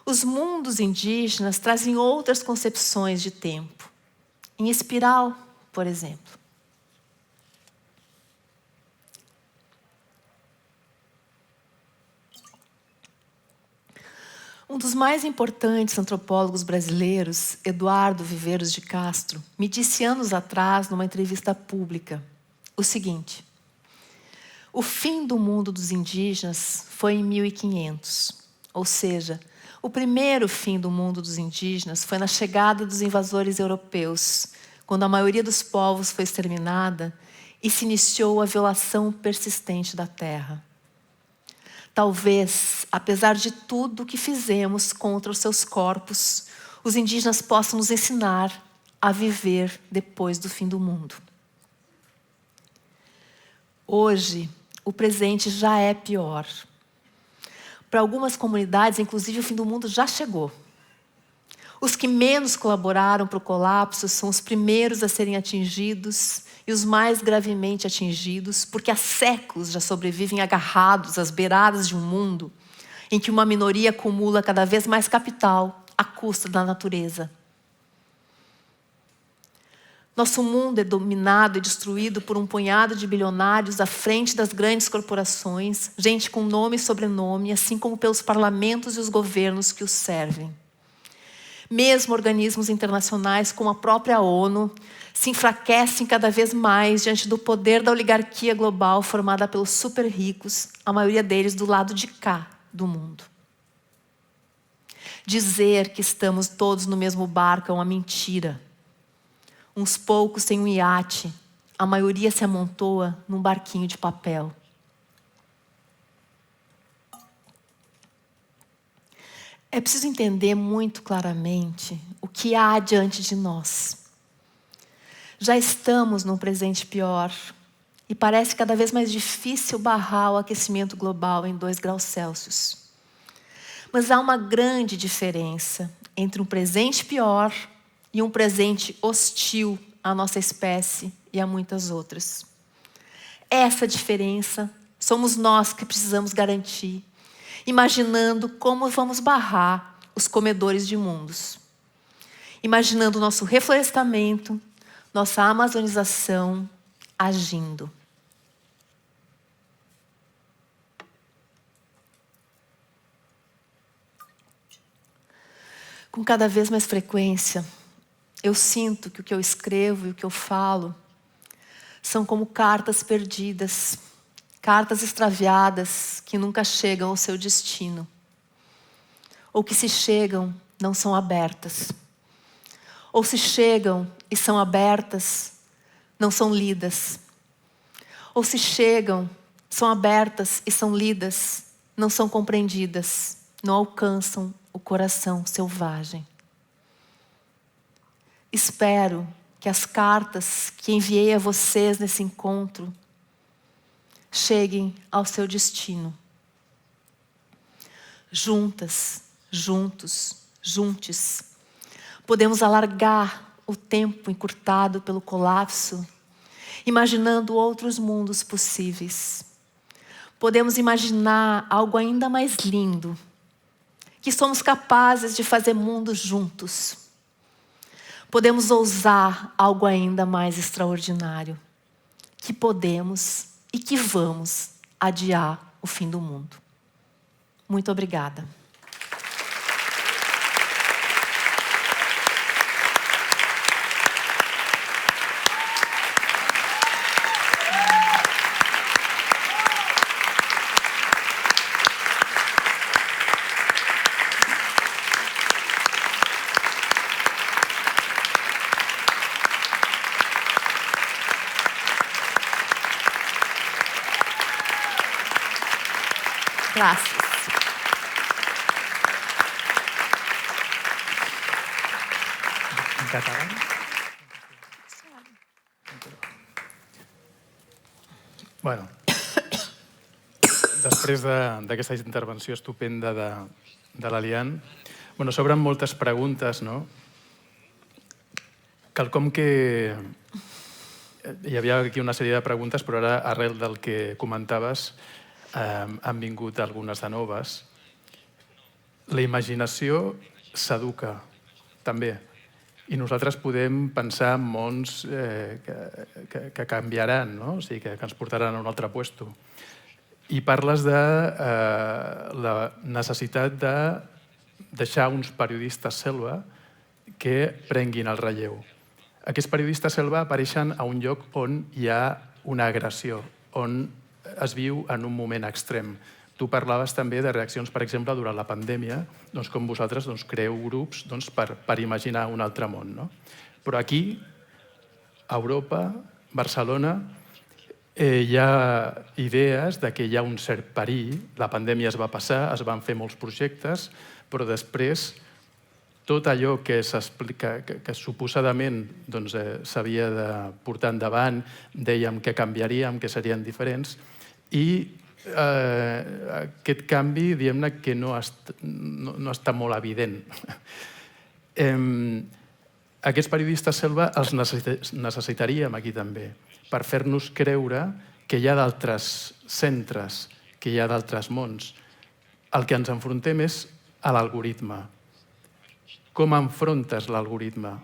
B: Os mundos indígenas trazem outras concepções de tempo, em espiral, por exemplo. Um dos mais importantes antropólogos brasileiros, Eduardo Viveiros de Castro, me disse anos atrás, numa entrevista pública, o seguinte: o fim do mundo dos indígenas foi em 1500, ou seja, o primeiro fim do mundo dos indígenas foi na chegada dos invasores europeus, quando a maioria dos povos foi exterminada e se iniciou a violação persistente da terra. Talvez, apesar de tudo que fizemos contra os seus corpos, os indígenas possam nos ensinar a viver depois do fim do mundo. Hoje, o presente já é pior. Para algumas comunidades, inclusive, o fim do mundo já chegou. Os que menos colaboraram para o colapso são os primeiros a serem atingidos e os mais gravemente atingidos, porque há séculos já sobrevivem agarrados às beiradas de um mundo em que uma minoria acumula cada vez mais capital à custa da natureza. Nosso mundo é dominado e destruído por um punhado de bilionários à frente das grandes corporações, gente com nome e sobrenome, assim como pelos parlamentos e os governos que os servem. Mesmo organismos internacionais como a própria ONU se enfraquecem cada vez mais diante do poder da oligarquia global formada pelos super ricos, a maioria deles do lado de cá do mundo. Dizer que estamos todos no mesmo barco é uma mentira. Uns poucos têm um iate, a maioria se amontoa num barquinho de papel. É preciso entender muito claramente o que há diante de nós. Já estamos num presente pior e parece cada vez mais difícil barrar o aquecimento global em 2 graus Celsius. Mas há uma grande diferença entre um presente pior e um presente hostil à nossa espécie e a muitas outras. Essa diferença somos nós que precisamos garantir, imaginando como vamos barrar os comedores de mundos. Imaginando nosso reflorestamento, nossa amazonização agindo. Com cada vez mais frequência, eu sinto que o que eu escrevo e o que eu falo são como cartas perdidas, cartas extraviadas que nunca chegam ao seu destino. Ou que se chegam, não são abertas. Ou se chegam e são abertas, não são lidas. Ou se chegam, são abertas e são lidas, não são compreendidas, não alcançam o coração selvagem. Espero que as cartas que enviei a vocês nesse encontro cheguem ao seu destino. Juntas, juntos, juntes, podemos alargar o tempo encurtado pelo colapso, imaginando outros mundos possíveis. Podemos imaginar algo ainda mais lindo, que somos capazes de fazer mundos juntos. Podemos ousar algo ainda mais extraordinário, que podemos e que vamos adiar o fim do mundo. Muito obrigada. Graças.
A: En català? Bueno, després d'aquesta intervenció estupenda de l'Alian, bueno, s'obren moltes preguntes, no? Quelcom que... Hi havia aquí una sèrie de preguntes, però ara, arrel del que comentaves, han vingut algunes de noves. La imaginació s'educa, també. I nosaltres podem pensar en mons que canviaran, no? O sigui, que ens portaran a un altre puesto. I parles de la necessitat de deixar uns periodistes selva que prenguin el relleu. Aquests periodistes selva apareixen a un lloc on hi ha una agressió, on es viu en un moment extrem. Tu parlaves també de reaccions, per exemple, durant la pandèmia, doncs com vosaltres creeu grups per imaginar un altre món. No? Però aquí, a Europa, Barcelona, hi ha idees de que hi ha un cert perill. La pandèmia es va passar, es van fer molts projectes, però després tot allò que suposadament s'havia de portar endavant, dèiem que canviaríem, que serien diferents, i aquest canvi, diguem-ne, que no està molt evident. Aquests periodistes selva els necessitaríem aquí també, per fer-nos creure que hi ha d'altres centres, que hi ha d'altres mons. El que ens enfrontem és a l'algoritme. Com enfrontes l'algoritme?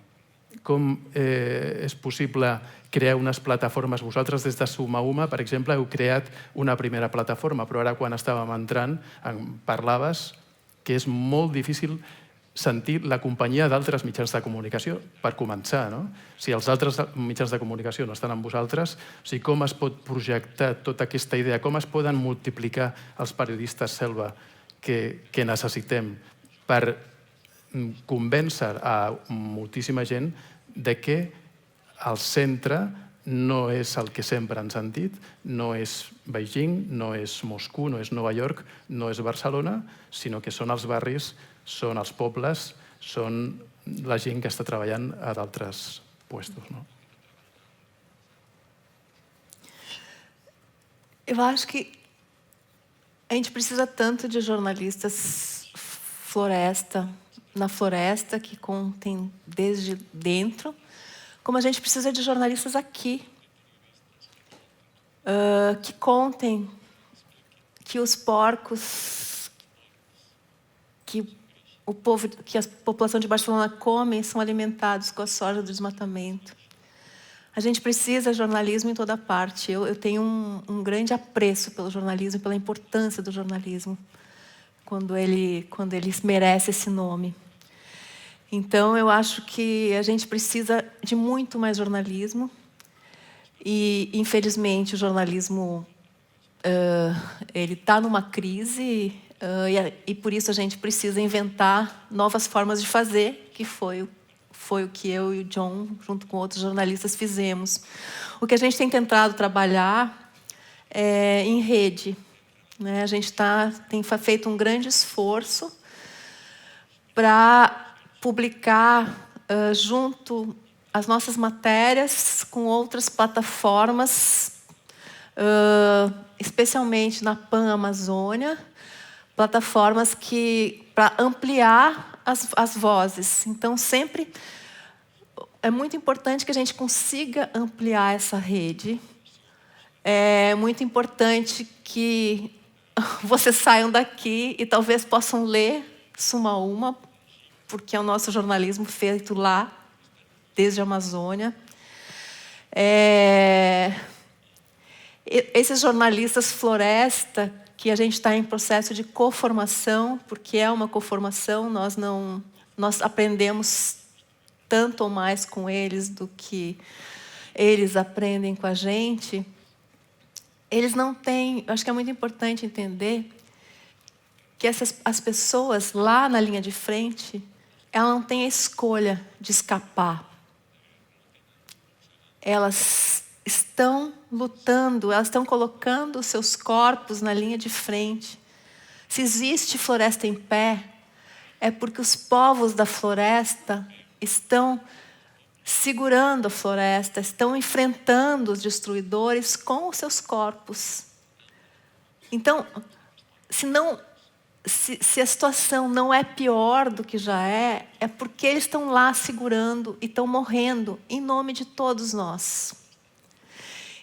A: Com és possible crear unes plataformes? Vosaltres des de Sumauma, per exemple, heu creat una primera plataforma, però ara quan estàvem entrant parlaves que és molt difícil sentir la companyia d'altres mitjans de comunicació, per començar. No? Si els altres mitjans de comunicació no estan amb vosaltres, o sigui, com es pot projectar tota aquesta idea? Com es poden multiplicar els periodistes selva que necessitem per convèncer a moltíssima gent de que el centre no és el que sempre han sentit, no és Beijing, no és Moscou, no és Nova York, no és Barcelona, sinó que són els barris, són els pobles, són la gent que està treballant a d'altres puestos. No?
B: Eu acho que a gente precisa tanto de jornalistas na floresta, que contem desde dentro, como a gente precisa de jornalistas aqui, que contem que os porcos que a população de Barcelona come são alimentados com a soja do desmatamento. A gente precisa de jornalismo em toda parte. Eu tenho um grande apreço pelo jornalismo, pela importância do jornalismo, quando ele merece esse nome. Então, eu acho que a gente precisa de muito mais jornalismo e, infelizmente, o jornalismo ele está numa crise e, por isso, a gente precisa inventar novas formas de fazer, que foi o que eu e o John, junto com outros jornalistas, fizemos. O que a gente tem tentado trabalhar é em rede. Né? A gente tem feito um grande esforço para publicar junto as nossas matérias com outras plataformas, especialmente na Pan-Amazônia, plataformas para ampliar as vozes. Então, sempre é muito importante que a gente consiga ampliar essa rede. É muito importante que vocês saiam daqui e talvez possam ler Sumauma, porque é o nosso jornalismo feito lá, desde a Amazônia. Esses jornalistas floresta, que a gente está em processo de coformação, porque é uma coformação, nós aprendemos tanto ou mais com eles do que eles aprendem com a gente. Eles não têm... Acho que é muito importante entender que as pessoas lá na linha de frente, elas não têm a escolha de escapar. Elas estão lutando, elas estão colocando os seus corpos na linha de frente. Se existe Floresta em Pé, é porque os povos da floresta estão segurando a floresta, estão enfrentando os destruidores com os seus corpos. Então, se a situação não é pior do que já é porque eles estão lá segurando e estão morrendo em nome de todos nós.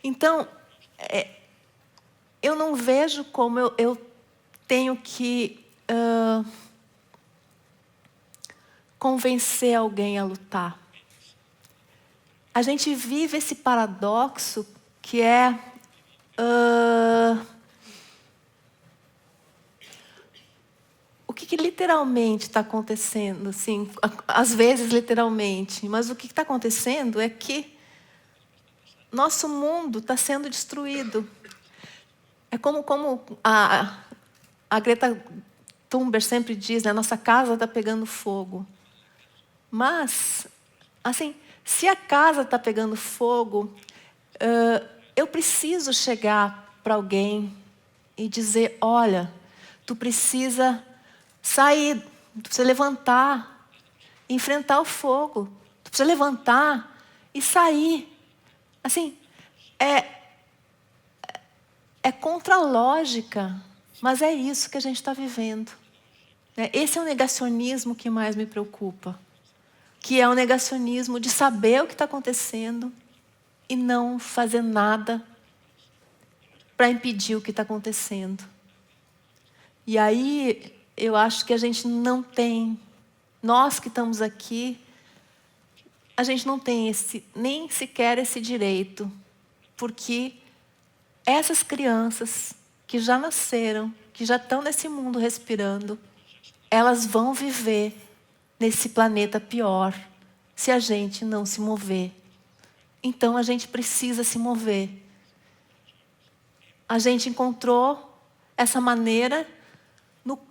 B: Então, eu não vejo como eu tenho que convencer alguém a lutar. A gente vive esse paradoxo que é o que literalmente está acontecendo, assim, às vezes literalmente, mas o que está acontecendo é que nosso mundo está sendo destruído. É como a Greta Thunberg sempre diz, né? Nossa casa está pegando fogo. Mas, assim, se a casa está pegando fogo, eu preciso chegar para alguém e dizer, olha, tu precisa sair, tu precisa levantar, enfrentar o fogo. Tu precisa levantar e sair. Assim, é contra a lógica, mas é isso que a gente está vivendo. Esse é o negacionismo que mais me preocupa. Que é o negacionismo de saber o que está acontecendo e não fazer nada para impedir o que está acontecendo. E aí, eu acho que a gente não tem, nós que estamos aqui, a gente não tem nem sequer esse direito, porque essas crianças que já nasceram, que já estão nesse mundo respirando, elas vão viver nesse planeta pior se a gente não se mover. Então a gente precisa se mover. A gente encontrou essa maneira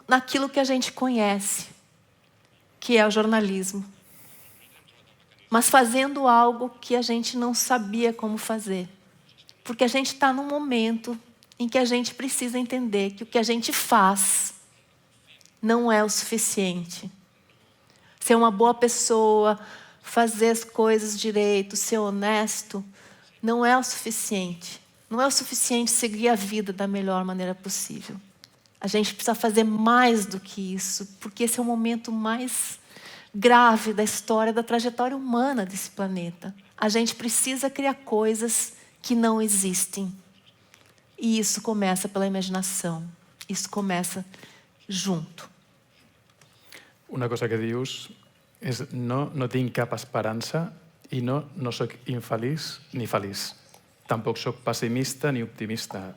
B: naquilo que a gente conhece, que é o jornalismo. Mas fazendo algo que a gente não sabia como fazer. Porque a gente está num momento em que a gente precisa entender que o que a gente faz não é o suficiente. Ser uma boa pessoa, fazer as coisas direito, ser honesto, não é o suficiente. Não é o suficiente seguir a vida da melhor maneira possível. A gente precisa fazer mais do que isso, porque esse é o momento mais grave da história, da trajetória humana desse planeta. A gente precisa criar coisas que não existem. E isso começa pela imaginação. Isso começa junto.
A: Una cosa que dius és no tinc cap esperança i no sóc infeliç ni feliç. Tampoc sóc pessimista ni optimista.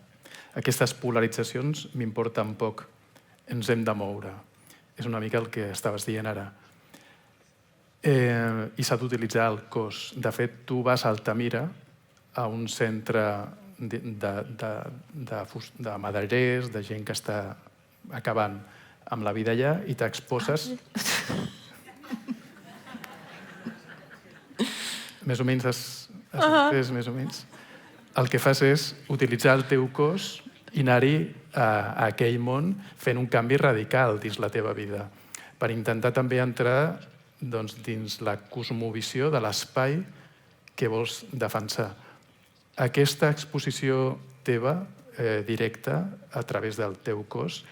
A: Aquestes polaritzacions m'importen poc. Ens hem de moure. És una mica el que estaves dient ara. I s'ha d'utilitzar el cos. De fet, tu vas a Altamira, a un centre de maderers, de gent que està acabant amb la vida allà, i t'exposes... Més o menys has entès, més o menys. El que fas és utilitzar el teu cos i anar-hi a aquell món fent un canvi radical dins la teva vida, per intentar també entrar dins la cosmovisió de l'espai que vols defensar. Aquesta exposició teva, directa, a través del teu cos,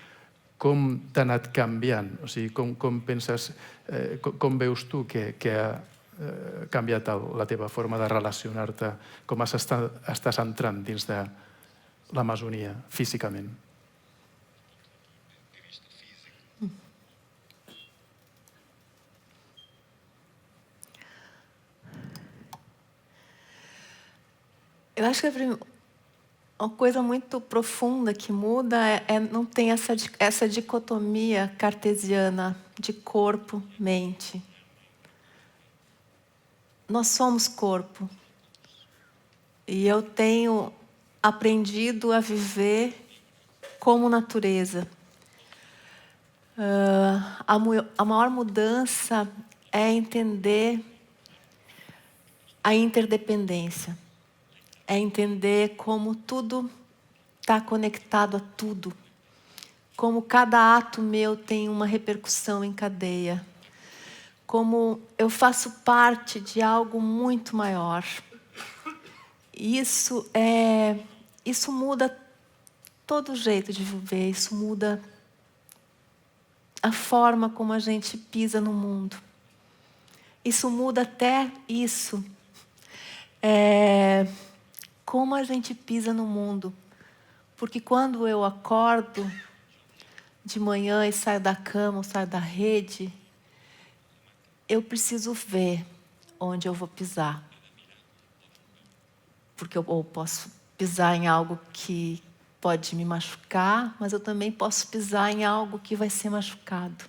A: com t'ha anat canviant? O sigui, com penses, com veus tu que ha canviat la teva forma de relacionar-te? Com estàs entrant dins de l'Amazonia, físicament?
B: Eu acho que uma coisa muito profunda que muda não tem essa dicotomia cartesiana de corpo, mente. Nós somos corpo. E eu tenho aprendido a viver como natureza. A maior mudança é entender a interdependência. É entender como tudo está conectado a tudo. Como cada ato meu tem uma repercussão em cadeia. como eu faço parte de algo muito maior. Isso muda todo o jeito de viver, isso muda a forma como a gente pisa no mundo. Isso muda até isso. Como a gente pisa no mundo. Porque quando eu acordo de manhã e saio da cama, ou saio da rede, eu preciso ver onde eu vou pisar. Porque eu posso pisar em algo que pode me machucar, mas eu também posso pisar em algo que vai ser machucado.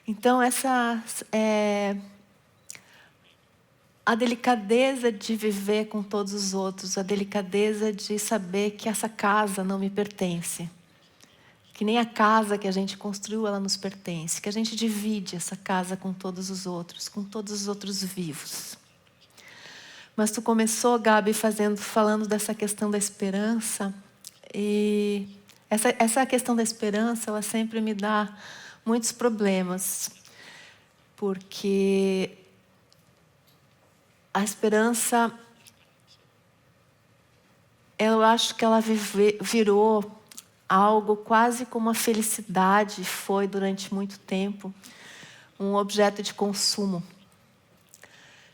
B: Então, essa é a delicadeza de viver com todos os outros, a delicadeza de saber que essa casa não me pertence. Que nem a casa que a gente construiu, ela nos pertence. Que a gente divide essa casa com todos os outros vivos. Mas tu começou, Gabi, falando dessa questão da esperança. E essa questão da esperança, ela sempre me dá muitos problemas. Porque a esperança, eu acho que ela virou algo quase como a felicidade foi durante muito tempo, um objeto de consumo.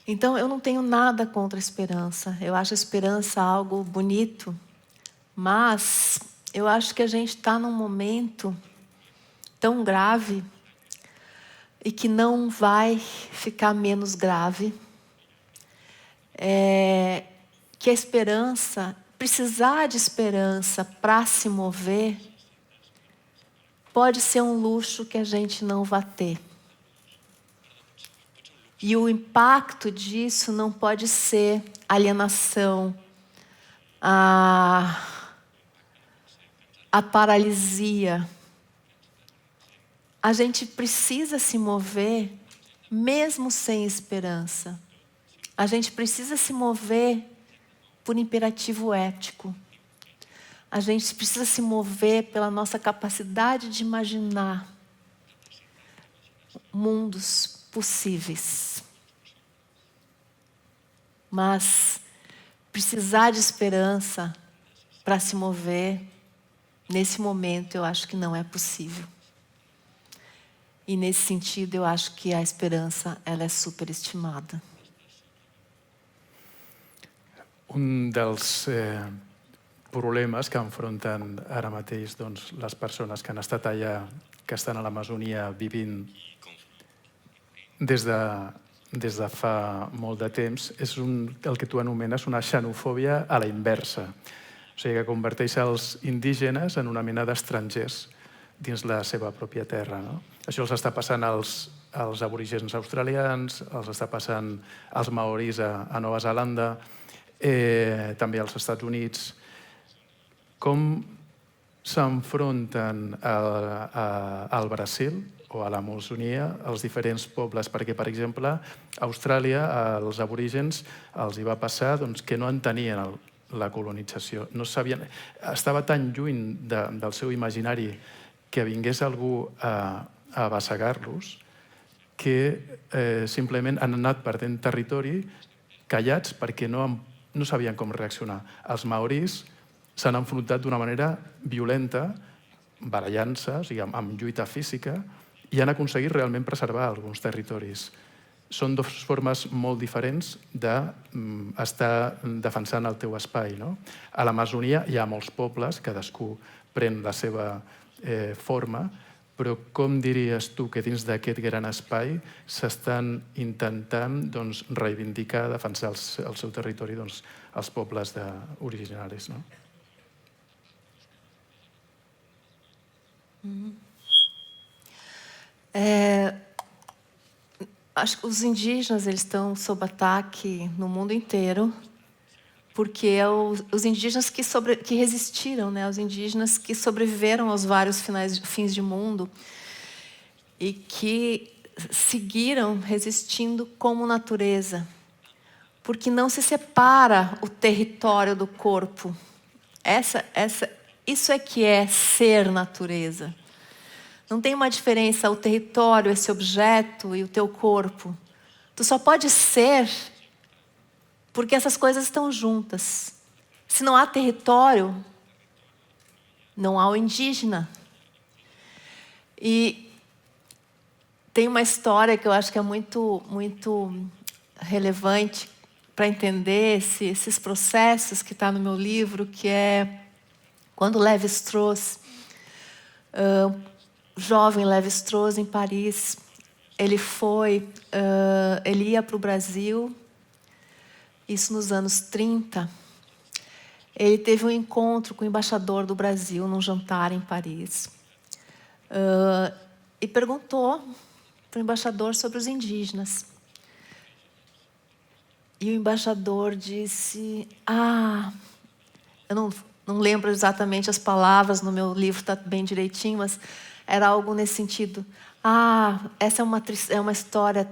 B: Então, eu não tenho nada contra a esperança. Eu acho a esperança algo bonito, mas eu acho que a gente está num momento tão grave e que não vai ficar menos grave. Que a esperança, precisar de esperança para se mover, pode ser um luxo que a gente não vai ter. E o impacto disso não pode ser alienação, a paralisia. A gente precisa se mover mesmo sem esperança. A gente precisa se mover por imperativo ético. A gente precisa se mover pela nossa capacidade de imaginar mundos possíveis. Mas precisar de esperança para se mover, nesse momento, eu acho que não é possível. E nesse sentido, eu acho que a esperança, ela é superestimada.
A: Un dels problemes que enfronten ara mateix doncs, les persones que han estat allà, que estan a l'Amazonia vivint des de fa molt de temps, és el que tu anomenes una xenofòbia a la inversa. O sigui, que converteix els indígenes en una mena d'estrangers dins la seva pròpia terra. No? Això els està passant als aborígens australians, els està passant als maoris a Nova Zelanda, també als Estats Units. Com s'enfronten al Brasil o a l'Amazonia els diferents pobles? Perquè, per exemple, a Austràlia, als aborígens els hi va passar que no entenien la colonització. No sabien, estava tan lluny del seu imaginari que vingués algú a abassegar-los que simplement han anat perdent territori callats perquè no sabien com reaccionar. Els maoris s'han enfrontat d'una manera violenta, barallant-se, o sigui, amb lluita física, i han aconseguit realment preservar alguns territoris. Són dues formes molt diferents d'estar defensant el teu espai. No? A l'Amazonia hi ha molts pobles, cadascú pren la seva forma, però com diries tu que dins d'aquest gran espai s'estan intentant reivindicar, defensar el seu territori els pobles originaris? No?
B: Acho que os indígenas eles estão sob ataque no mundo inteiro, porque os indígenas que resistiram, né? Os indígenas que sobreviveram aos vários fins de mundo e que seguiram resistindo como natureza, porque não se separa o território do corpo. Isso é que é ser natureza. Não tem uma diferença o território, esse objeto e o teu corpo. Tu só pode ser porque essas coisas estão juntas. Se não há território, não há o indígena. E tem uma história que eu acho que é muito relevante para entender esses processos que está no meu livro, que é quando Lévi-Strauss, jovem Lévi-Strauss em Paris, ele ia para o Brasil, isso nos anos 30. Ele teve um encontro com o embaixador do Brasil num jantar em Paris. E perguntou para o embaixador sobre os indígenas. E o embaixador disse, eu não lembro exatamente as palavras, no meu livro está bem direitinho, mas era algo nesse sentido. Essa é uma história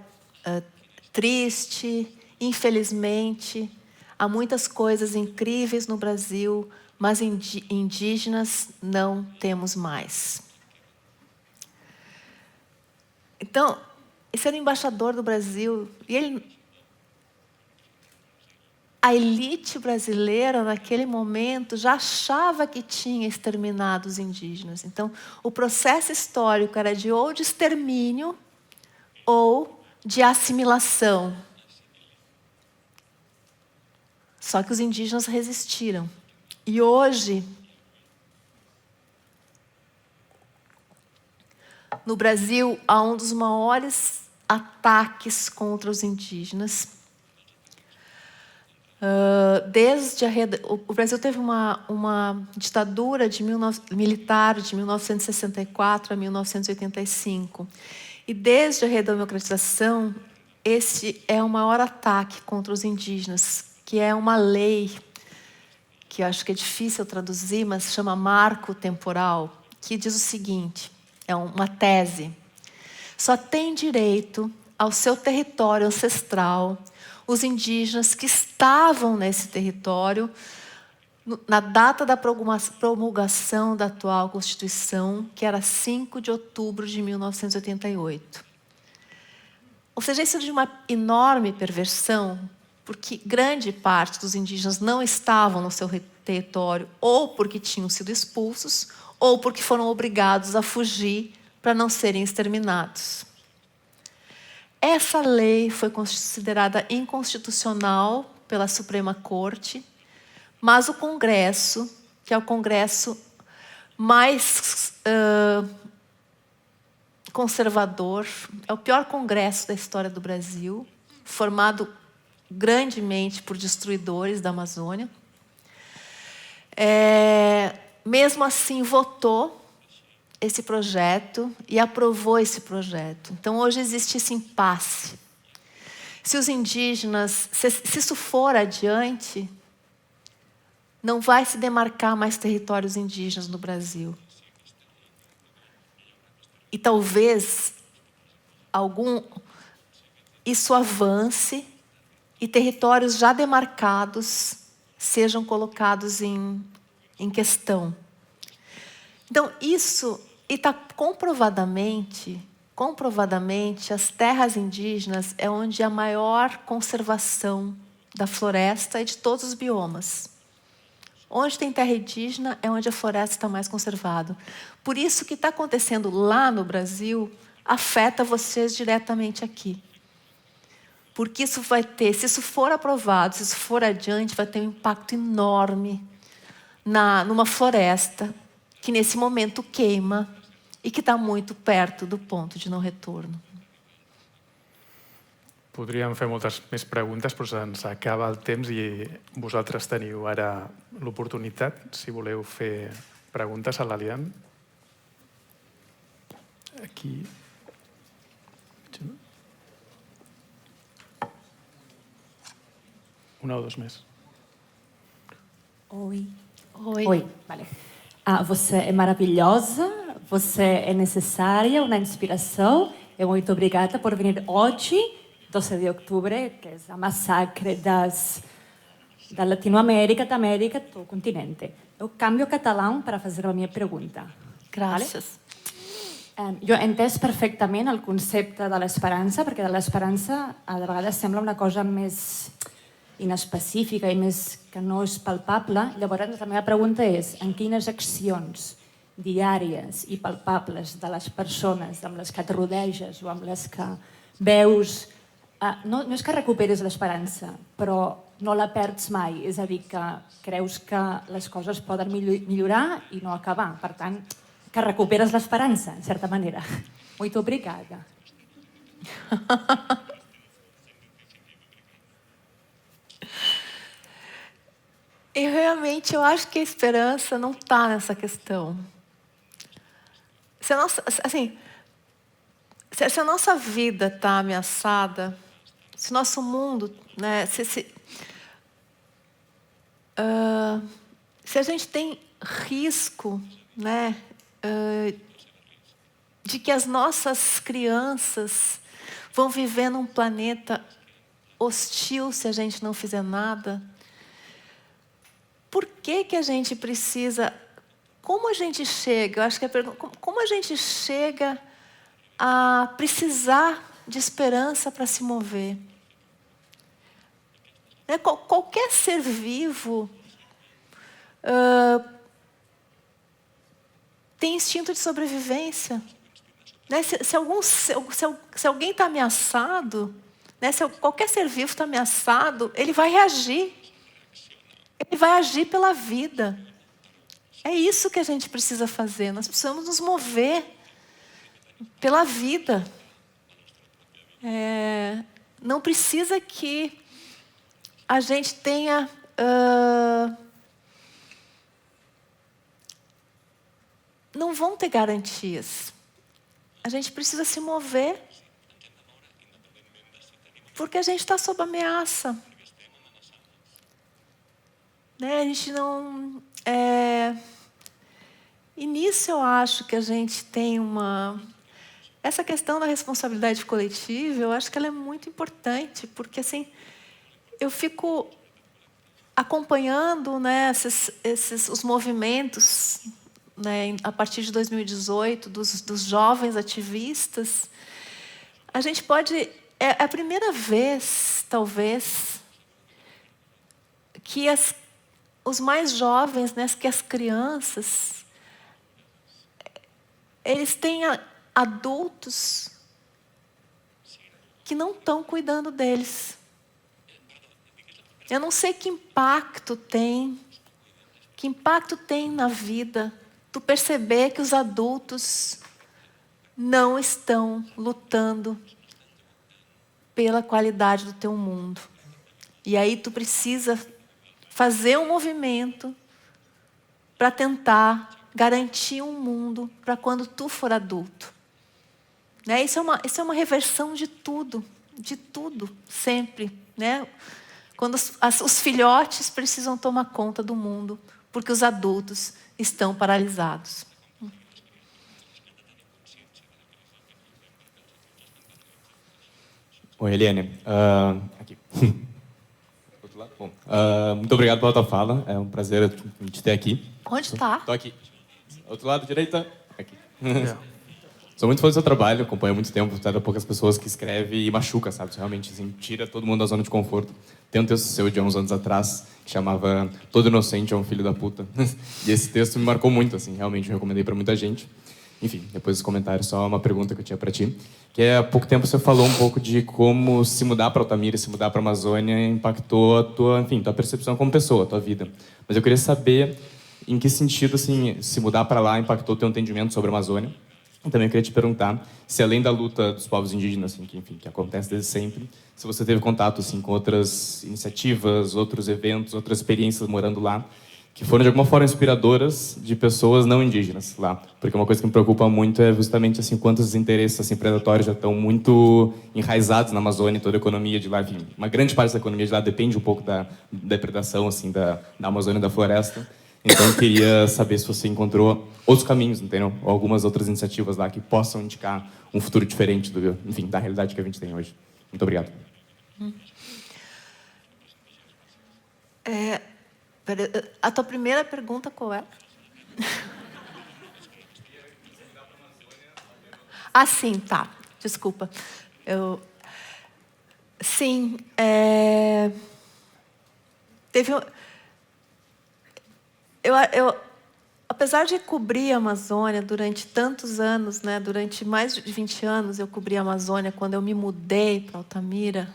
B: triste, infelizmente. Há muitas coisas incríveis no Brasil, mas indígenas não temos mais. Então, esse era o embaixador do Brasil, e a elite brasileira, naquele momento, já achava que tinha exterminado os indígenas. Então, o processo histórico era ou de extermínio ou de assimilação. Só que os indígenas resistiram. E hoje, no Brasil, há um dos maiores ataques contra os indígenas. O Brasil teve uma ditadura militar de 1964 a 1985. E desde a redemocratização, esse é o maior ataque contra os indígenas, que é uma lei, que eu acho que é difícil traduzir, mas chama marco temporal, que diz o seguinte, é uma tese: só tem direito ao seu território ancestral os indígenas que estavam nesse território na data da promulgação da atual Constituição, que era 5 de outubro de 1988. Ou seja, isso é de uma enorme perversão, porque grande parte dos indígenas não estavam no seu território, ou porque tinham sido expulsos, ou porque foram obrigados a fugir para não serem exterminados. Essa lei foi considerada inconstitucional pela Suprema Corte, mas o Congresso, que é o Congresso mais conservador, é o pior Congresso da história do Brasil, formado grandemente por destruidores da Amazônia, mesmo assim votou esse projeto e aprovou esse projeto. Então, hoje existe esse impasse. Se os indígenas, se isso for adiante, não vai se demarcar mais territórios indígenas no Brasil. E talvez isso avance e territórios já demarcados sejam colocados em questão. Então, isso, e está comprovadamente, as terras indígenas é onde há maior conservação da floresta e de todos os biomas. Onde tem terra indígena é onde a floresta está mais conservada. Por isso, o que está acontecendo lá no Brasil afeta vocês diretamente aqui. Porque isso vai ter, se isso for aprovado, se isso for adiante, vai ter um impacto enorme numa floresta que nesse momento queima e que está muito perto do ponto de não retorno.
A: Podríem fer moltes més preguntes, però se'ns acaba el temps i vosaltres teniu ara l'oportunitat, si voleu fer preguntes a l'Alian. Aquí. Una ou dos més.
C: Oi.
B: Vale.
C: Você é maravilhosa, você é necessária, uma inspiração. E muito obrigada por vir hoje, 12 de outubro, que é a massacre da Latinoamérica, da América, do continente. Eu cambio catalão para fazer a minha pergunta.
B: Graças.
C: Jo he entès perfectament el concepte de l'esperança, perquè de l'esperança de vegades sembla una cosa més inespecífica i més que no és palpable. Llavors, la meva pregunta és en quines accions diàries i palpables de les persones amb les que et rodeges o amb les que veus, no és que recuperes l'esperança, però no la perds mai, és a dir, que creus que les coses poden millorar i no acabar. Per tant, que recuperes l'esperança, en certa manera. Muito obrigada.
B: E realmente eu acho que a esperança não está nessa questão. Se a nossa vida está ameaçada, se o nosso mundo, né, se a gente tem risco, né, de que as nossas crianças vão viver num planeta hostil se a gente não fizer nada, por que a gente precisa... Como a gente chega? Eu acho que a pergunta, como a gente chega a precisar de esperança para se mover? Qualquer ser vivo tem instinto de sobrevivência. Né? Se alguém está ameaçado, né? Se qualquer ser vivo está ameaçado, ele vai reagir. Ele vai agir pela vida. É isso que a gente precisa fazer. Nós precisamos nos mover pela vida. Não precisa que a gente tenha... não vão ter garantias. A gente precisa se mover porque a gente está sob ameaça. Né? A gente não... E nisso eu acho que a gente tem uma... Essa questão da responsabilidade coletiva, eu acho que ela é muito importante, porque assim, eu fico acompanhando, né, os movimentos, né, a partir de 2018, dos jovens ativistas. A gente pode... É a primeira vez, talvez, que os mais jovens, né, que as crianças, eles têm adultos que não estão cuidando deles. Eu não sei que impacto tem na vida tu perceber que os adultos não estão lutando pela qualidade do teu mundo. E aí tu precisa fazer um movimento para tentar garantir um mundo para quando tu for adulto. Né? Isso é uma reversão de tudo, sempre. Né? Quando os filhotes precisam tomar conta do mundo, porque os adultos estão paralisados.
D: Oi, Eliane. Aqui. Outro lado? Bom, muito obrigado pela tua fala. É um prazer te ter aqui.
B: Onde está?
D: Estou aqui. Outro lado, direita. Aqui.
A: Yeah.
D: Sou muito fã do seu trabalho, acompanho há muito tempo. Você é da poucas pessoas que escreve e machuca, sabe? Você realmente assim, tira todo mundo da zona de conforto. Tem um texto seu de há uns anos atrás que chamava Todo Inocente é um Filho da Puta. E esse texto me marcou muito, assim, realmente. Eu recomendei para muita gente. Enfim, depois dos comentários, só uma pergunta que eu tinha para ti. Que há pouco tempo você falou um pouco de como se mudar para Altamira, se mudar para a Amazônia impactou a tua percepção como pessoa, a tua vida. Mas eu queria saber em que sentido, assim, se mudar para lá impactou o teu entendimento sobre a Amazônia. E também eu queria te perguntar se, além da luta dos povos indígenas, assim, que acontece desde sempre, se você teve contato assim, com outras iniciativas, outros eventos, outras experiências morando lá, que foram de alguma forma inspiradoras de pessoas não indígenas lá. Porque uma coisa que me preocupa muito é justamente assim, quantos interesses assim, predatórios já estão muito enraizados na Amazônia, toda a economia de lá. Enfim, uma grande parte da economia de lá depende um pouco da depredação assim, da Amazônia e da floresta. Então, eu queria saber se você encontrou outros caminhos, entendeu? Ou algumas outras iniciativas lá que possam indicar um futuro diferente da realidade que a gente tem hoje. Muito obrigado.
B: A tua primeira pergunta qual é? Ah, sim, tá. Desculpa. Sim, teve... Apesar de cobrir a Amazônia durante tantos anos, né, durante mais de 20 anos eu cobri a Amazônia, quando eu me mudei para Altamira,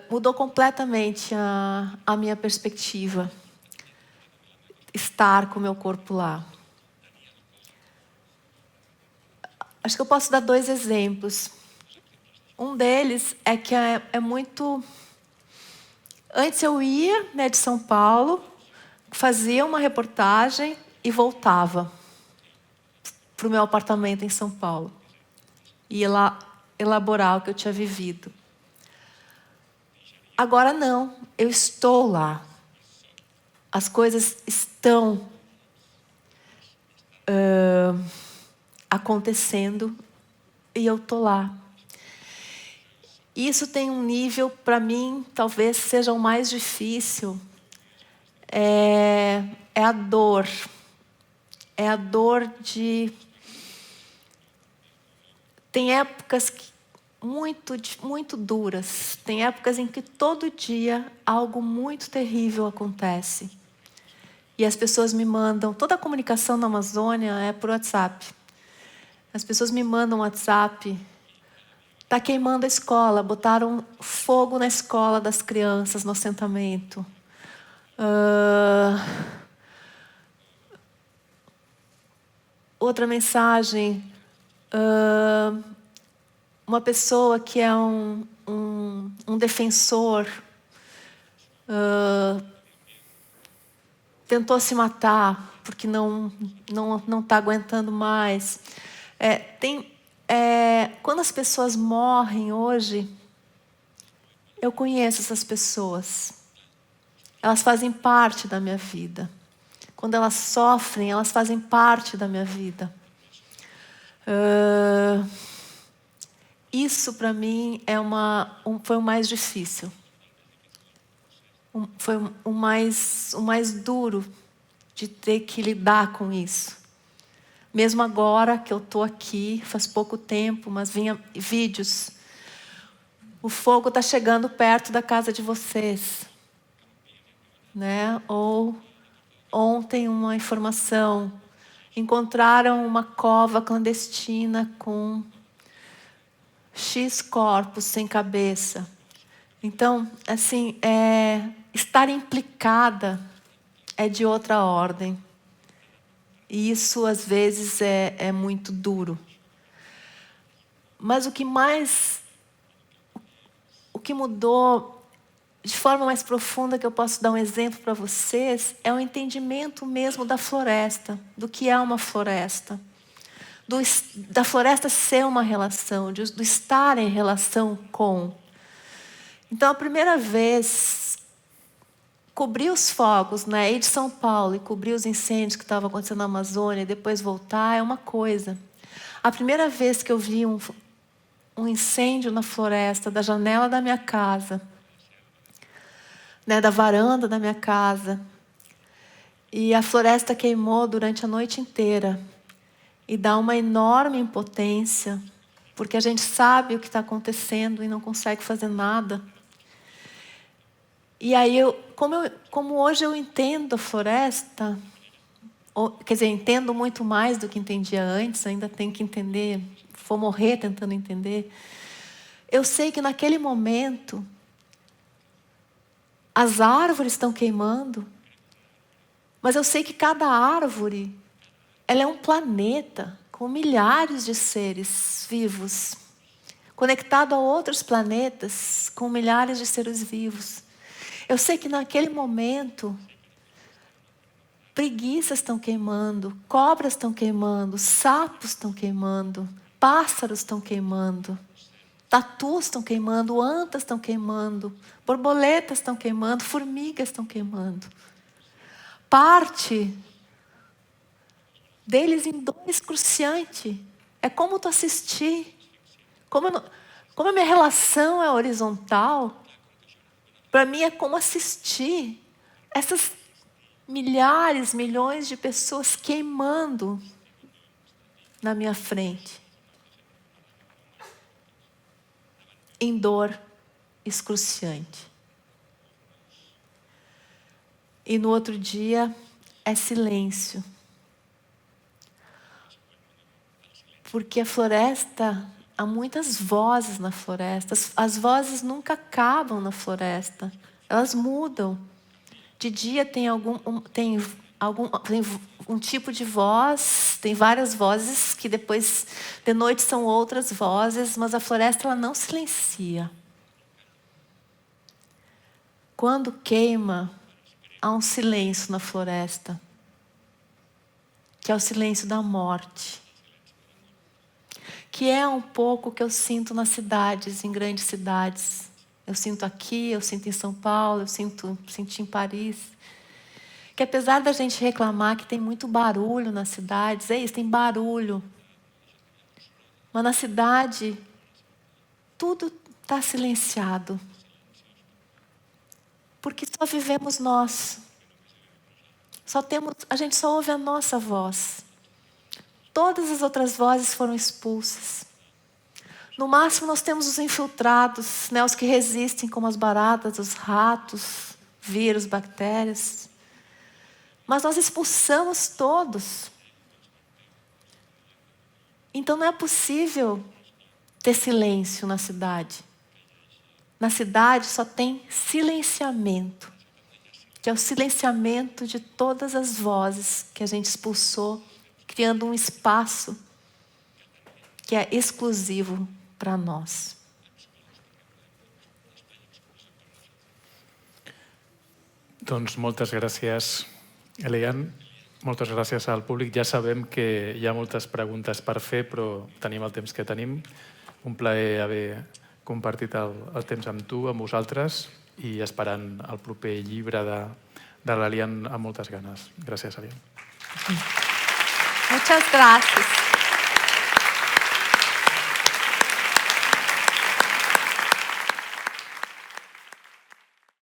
B: mudou completamente a minha perspectiva, estar com o meu corpo lá. Acho que eu posso dar 2 exemplos. Um deles é que é muito... Antes eu ia, né, de São Paulo, fazia uma reportagem e voltava para o meu apartamento em São Paulo. Ia lá elaborar o que eu tinha vivido. Agora não, eu estou lá. As coisas estão acontecendo e eu estou lá. Isso tem um nível, para mim, talvez seja o mais difícil. É a dor. É a dor de... Tem épocas muito duras. Tem épocas em que todo dia algo muito terrível acontece. E as pessoas me mandam... Toda a comunicação na Amazônia é por WhatsApp. As pessoas me mandam WhatsApp... Está queimando a escola, botaram fogo na escola das crianças no assentamento. Outra mensagem, uma pessoa que é um defensor tentou se matar porque não está aguentando mais. Quando as pessoas morrem hoje, eu conheço essas pessoas. Elas fazem parte da minha vida. Quando elas sofrem, elas fazem parte da minha vida. Isso, para mim, foi o mais difícil. Foi o mais duro de ter que lidar com isso. Mesmo agora que eu estou aqui, faz pouco tempo, mas vinha vídeos. O fogo está chegando perto da casa de vocês. Né? Ou ontem uma informação. Encontraram uma cova clandestina com X corpos sem cabeça. Então, assim, estar implicada é de outra ordem. E isso, às vezes, é muito duro. Mas o que mudou de forma mais profunda, que eu posso dar um exemplo para vocês, é o entendimento mesmo da floresta, do que é uma floresta. Da floresta ser uma relação, do estar em relação com. Então, a primeira vez, cobrir os fogos, né, ir de São Paulo e cobrir os incêndios que estavam acontecendo na Amazônia e depois voltar é uma coisa. A primeira vez que eu vi um incêndio na floresta, da janela da minha casa, né, da varanda da minha casa, e a floresta queimou durante a noite inteira, e dá uma enorme impotência, porque a gente sabe o que está acontecendo e não consegue fazer nada. E aí, como hoje eu entendo a floresta, quer dizer, entendo muito mais do que entendia antes, ainda tenho que entender, vou morrer tentando entender. Eu sei que naquele momento, as árvores estão queimando, mas eu sei que cada árvore, ela é um planeta com milhares de seres vivos, conectado a outros planetas com milhares de seres vivos. Eu sei que naquele momento, preguiças estão queimando, cobras estão queimando, sapos estão queimando, pássaros estão queimando, tatus estão queimando, antas estão queimando, borboletas estão queimando, formigas estão queimando. Parte deles em dor excruciante. É como tu assistir. Como a minha relação é horizontal, para mim é como assistir essas milhares, milhões de pessoas queimando na minha frente, em dor excruciante. E no outro dia é silêncio. Porque a floresta, há muitas vozes na floresta. As vozes nunca acabam na floresta. Elas mudam. De dia tem um tipo de voz, tem várias vozes que depois, de noite, são outras vozes, mas a floresta ela não silencia. Quando queima, há um silêncio na floresta, que é o silêncio da morte, que é um pouco o que eu sinto nas cidades, em grandes cidades. Eu sinto aqui, eu sinto em São Paulo, eu senti em Paris. Que apesar da gente reclamar que tem muito barulho nas cidades, é isso, tem barulho. Mas na cidade, tudo está silenciado. Porque só vivemos nós. A gente só ouve a nossa voz. Todas as outras vozes foram expulsas. No máximo nós temos os infiltrados, né, os que resistem, como as baratas, os ratos, vírus, bactérias. Mas nós expulsamos todos. Então não é possível ter silêncio na cidade. Na cidade só tem silenciamento, que é o silenciamento de todas as vozes que a gente expulsou, criando um espaço que é exclusivo para nós.
A: Doncs moltes gràcies, Elian. Moltes gràcies al públic. Ja sabem que hi ha moltes preguntes per fer, però tenim el temps que tenim. Un plaer haver compartit el temps amb tu, amb vosaltres, i esperant el proper llibre de l'Elian amb moltes ganes. Gràcies, Elian.
B: Muchas gracias.